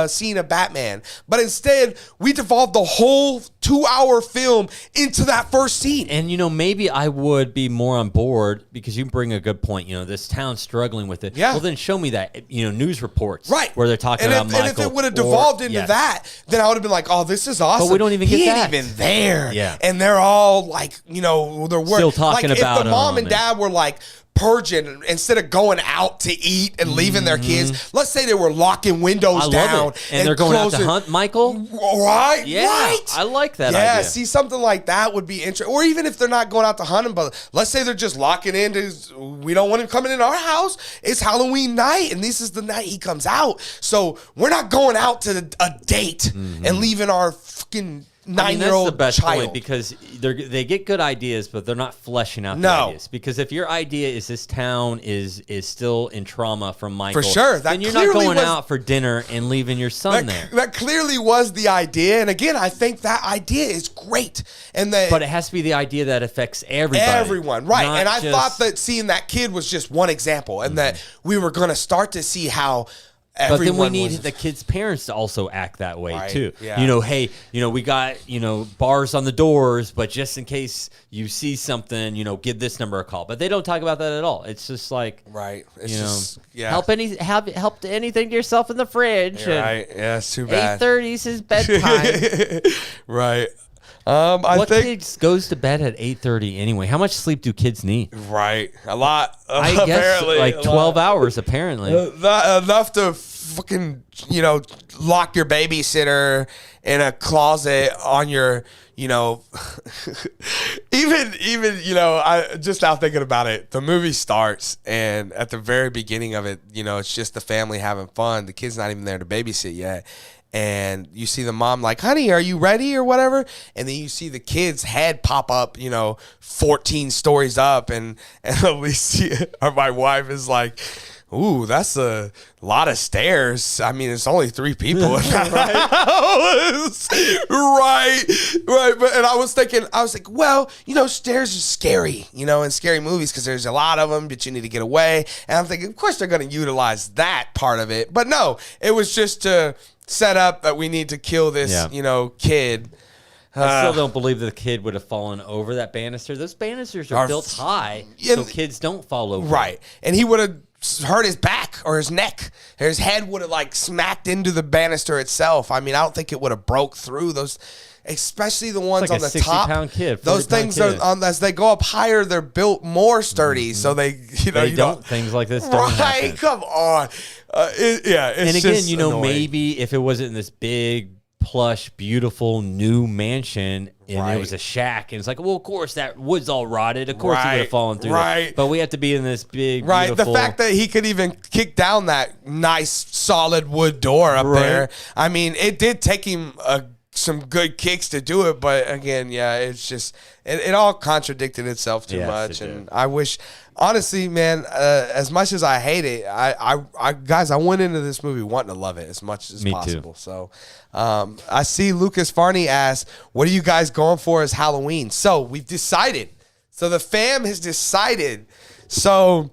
scene of Batman. But instead, we devolved the whole 2-hour film into that first scene. And, maybe I would be more on board, because you bring a good point. This town's struggling with it. Yeah. Well, then show me that, news reports. Right. Where they're talking about Michael. And if it would have devolved into that, then I would have been like, oh, this is awesome. But we don't even get that. He ain't even there. Yeah. And they're all like, they're still talking like, about if the mom and dad were like, purging instead of going out to eat and leaving their kids. Let's say they were locking windows down and they're going out to hunt Michael. Right? Yeah, right. I like that idea. idea. See, something like that would be interesting. Or even if they're not going out to hunt him, but let's say they're just locking in. We don't want him coming in our house. It's Halloween night, and this is the night he comes out. So we're not going out to a date and leaving our fucking 9-year-old that's the best child. point, because they get good ideas, but they're not fleshing out the ideas. Because if your idea is this town is still in trauma from Michael, for sure, then you're not going out for dinner and leaving your son there. That clearly was the idea, and again, I think that idea is great. But it has to be the idea that affects everybody. Everyone, right? And I thought that seeing that kid was just one example, and that we were going to start to see how. But then we need the kids' parents to also act that way too. Yeah. Hey, we got, bars on the doors, but just in case you see something, give this number a call. But they don't talk about that at all. It's just like, right. It's just, help anything to yourself in the fridge. Right. Yeah, it's too bad. 8:30 is his bedtime. Right. What kid goes to bed at 8:30 anyway? How much sleep do kids need? Right, a lot. I guess like 12 hours apparently. Enough to fucking lock your babysitter in a closet on your even I just now thinking about it. The movie starts, and at the very beginning of it, it's just the family having fun. The kid's not even there to babysit yet. and you see the mom like, honey, are you ready or whatever? And then you see the kid's head pop up, 14 stories up, and Alicia, or my wife, is like, ooh, that's a lot of stairs. I mean, it's only 3 people in that house. Right. But, and I was like, well, stairs are scary, in scary movies because there's a lot of them, but you need to get away. And I'm thinking, of course, they're going to utilize that part of it. But no, it was just to set up that we need to kill this, kid. I still don't believe that the kid would have fallen over that banister. Those banisters are built high, so kids don't fall over. Right. And he would have hurt his back or his neck. His head would have smacked into the banister itself. I mean, I don't think it would have broke through those, especially the ones like on the top. 60-pound kid. Those things kid. are as they go up higher, they're built more sturdy. So they, things like this don't happen. Come on. It's and again, annoying. maybe if it wasn't this big, plush, beautiful new mansion and it was a shack, and it's like, well, of course that wood's all rotted, of course he would have fallen through that. But we have to be in this big, beautiful... The fact that he could even kick down that nice solid wood door up there, I mean, it did take him some good kicks to do it, but again, it's just it all contradicted itself too much, and I wish, honestly, man, as much as I hate it, I went into this movie wanting to love it as much as possible. Too. So I see Lucas Farney asks, what are you guys going for as Halloween? So we've decided. So the fam has decided. So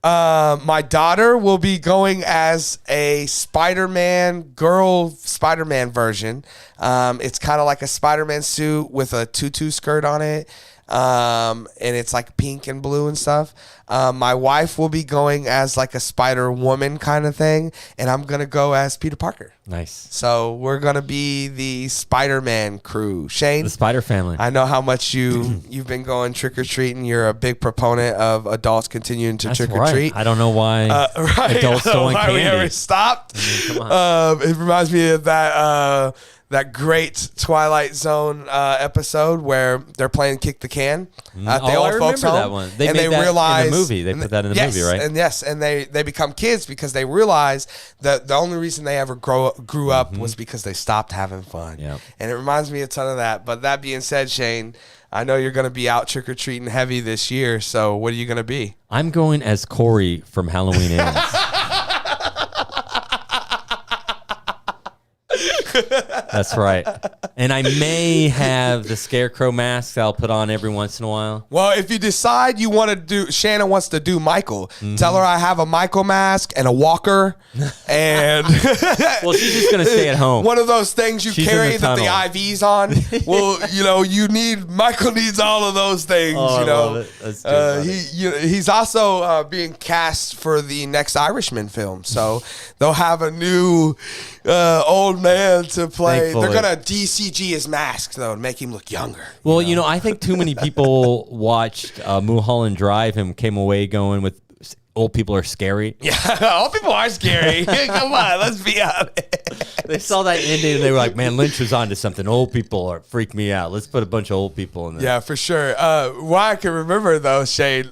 my daughter will be going as a Spider-Man girl Spider-Man version. It's kind of like a Spider-Man suit with a tutu skirt on it. And it's like pink and blue and stuff. My wife will be going as like a Spider-Woman kind of thing, and I'm going to go as Peter Parker. Nice. So we're going to be the Spider-Man crew. Shane? The Spider family. I know how much you've been going trick-or-treating. You're a big proponent of adults continuing to trick-or-treat. I don't know why adults don't want candy. We ever stopped. Come on. It reminds me of that great Twilight Zone episode where they're playing Kick the Can at the old folks' home. That one. They and made they that realize, in the movie. They put that in the movie, right? And they become kids because they realize that the only reason they ever grew up was because they stopped having fun. Yep. And it reminds me a ton of that. But that being said, Shane, I know you're going to be out trick-or-treating heavy this year. So what are you going to be? I'm going as Corey from Halloween Ends. That's right. And I may have the Scarecrow mask I'll put on every once in a while. Well, if you decide you want to do, Shannon wants to do Michael, tell her I have a Michael mask and a walker. And well, she's just going to stay at home. One of those things you carry that the IV's on. Well, Michael needs all of those things. I love it. That's he's also being cast for the next Irishman film. So they'll have a new old man to play. Thankfully. They're going to DCG his mask, though, to make him look younger. Well, I think too many people watched Mulholland Drive and came away going with old people are scary. Yeah, old people are scary. Come on, let's be honest. They saw that ending and they were like, man, Lynch was onto something. Old people freak me out. Let's put a bunch of old people in there. Yeah, for sure. What I can remember, though, Shane,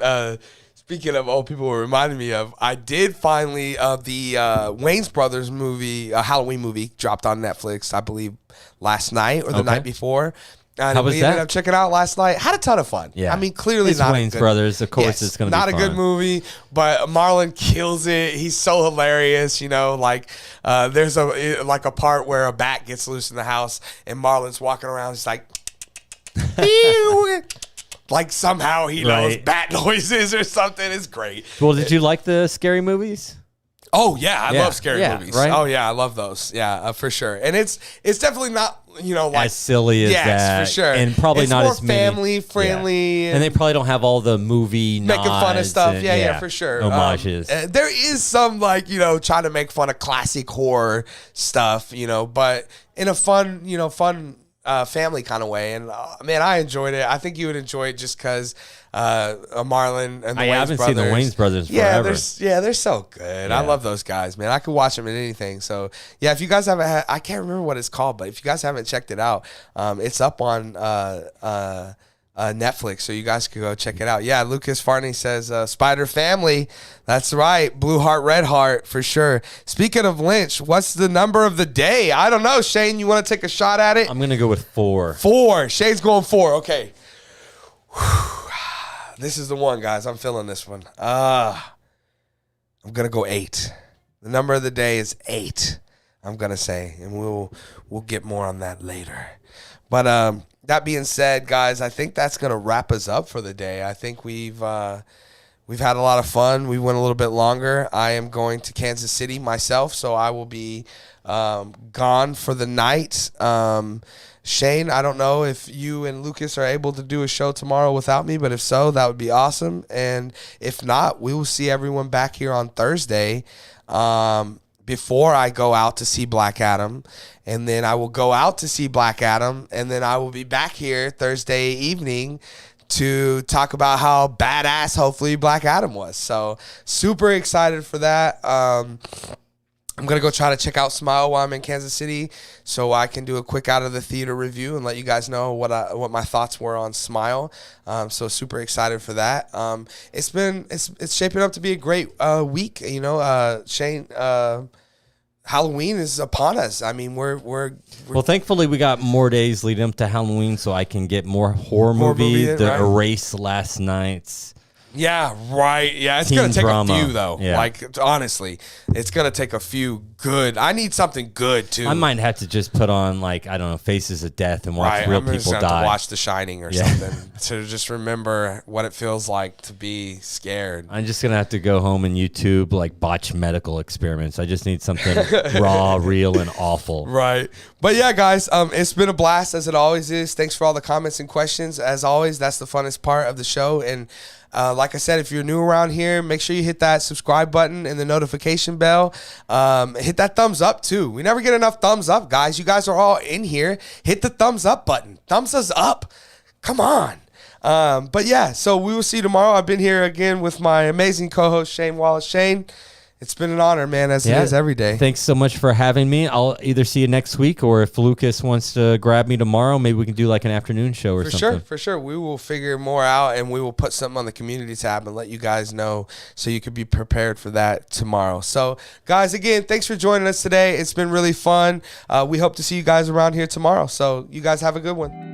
speaking of old people, reminded me of, I did finally, the Wayans Brothers movie, Halloween movie, dropped on Netflix, I believe, last night or the night before. And How was we that? ended up checking it out last night. Had a ton of fun. Yeah. I mean, clearly it's not Wayans Brothers. Of course, it's going to be not fun. a good movie, but Marlon kills it. He's so hilarious. There's a part where a bat gets loose in the house, and Marlon's walking around. He's like, like somehow he knows bat noises or something. It's great. Well, did you like the scary movies? Oh yeah, I love scary movies. Right? Oh yeah, I love those. Yeah, for sure. And it's definitely not as silly as that. Yes, for sure. And probably it's not more as many, family friendly. And they probably don't have all the movie making fun of stuff. And, yeah, for sure. Homages. There is some trying to make fun of classic horror stuff, but in a fun, family kind of way. And man, I enjoyed it. I think you would enjoy it just because Marlon and the Wayans haven't brothers. seen the Wayans brothers forever. They're so good. I love those guys, man. I could watch them in anything. So yeah, if you guys haven't, I can't remember what it's called, but if you guys haven't checked it out, it's up on Netflix, so you guys could go check it out. Yeah, Lucas Farney says Spider Family. That's right, Blue Heart, Red Heart for sure. Speaking of Lynch, what's the number of the day? I don't know. Shane, you want to take a shot at it? I'm gonna go with 4. 4. Shane's going 4. Okay. This is the one, guys. I'm feeling this one. I'm gonna go 8. The number of the day is 8. I'm gonna say, and we'll get more on that later. But that being said, guys, I think that's going to wrap us up for the day. I think we've had a lot of fun. We went a little bit longer. I am going to Kansas City myself, so I will be gone for the night. Shane, I don't know if you and Lucas are able to do a show tomorrow without me, but if so, that would be awesome. And if not, we will see everyone back here on Thursday. Before I go out to see Black Adam, and then I will go out to see Black Adam, and then I will be back here Thursday evening to talk about how badass hopefully Black Adam was. So super excited for that. I'm going to go try to check out Smile while I'm in Kansas City so I can do a quick out of the theater review and let you guys know what my thoughts were on Smile. So super excited for that. It's shaping up to be a great week. You know, Shane, Halloween is upon us. I mean, we're well, thankfully we got more days leading up to Halloween so I can get more horror movie. The right? Erase Last Nights. Yeah, right. Yeah, it's going to take drama. a few, though. Yeah. Like, honestly, it's going to take a few good. I need something good, too. I might have to just put on, like, I don't know, Faces of Death and watch real people just die. Have to watch The Shining or something to just remember what it feels like to be scared. I'm just going to have to go home and YouTube, like, botch medical experiments. I just need something raw, real, and awful. Right. But, yeah, guys, it's been a blast, as it always is. Thanks for all the comments and questions. As always, that's the funnest part of the show. And like I said, if you're new around here, make sure you hit that subscribe button and the notification bell. Hit that thumbs up, too. We never get enough thumbs up, guys. You guys are all in here. Hit the thumbs up button. Thumbs us up. Come on. But, yeah, so we will see you tomorrow. I've been here again with my amazing co-host, Shane Wallace. Shane, it's been an honor, man, as it is every day. Thanks so much for having me. I'll either see you next week, or if Lucas wants to grab me tomorrow, maybe we can do like an afternoon show or something. For sure. We will figure more out, and we will put something on the community tab and let you guys know so you could be prepared for that tomorrow. So, guys, again, thanks for joining us today. It's been really fun. We hope to see you guys around here tomorrow. So, you guys have a good one.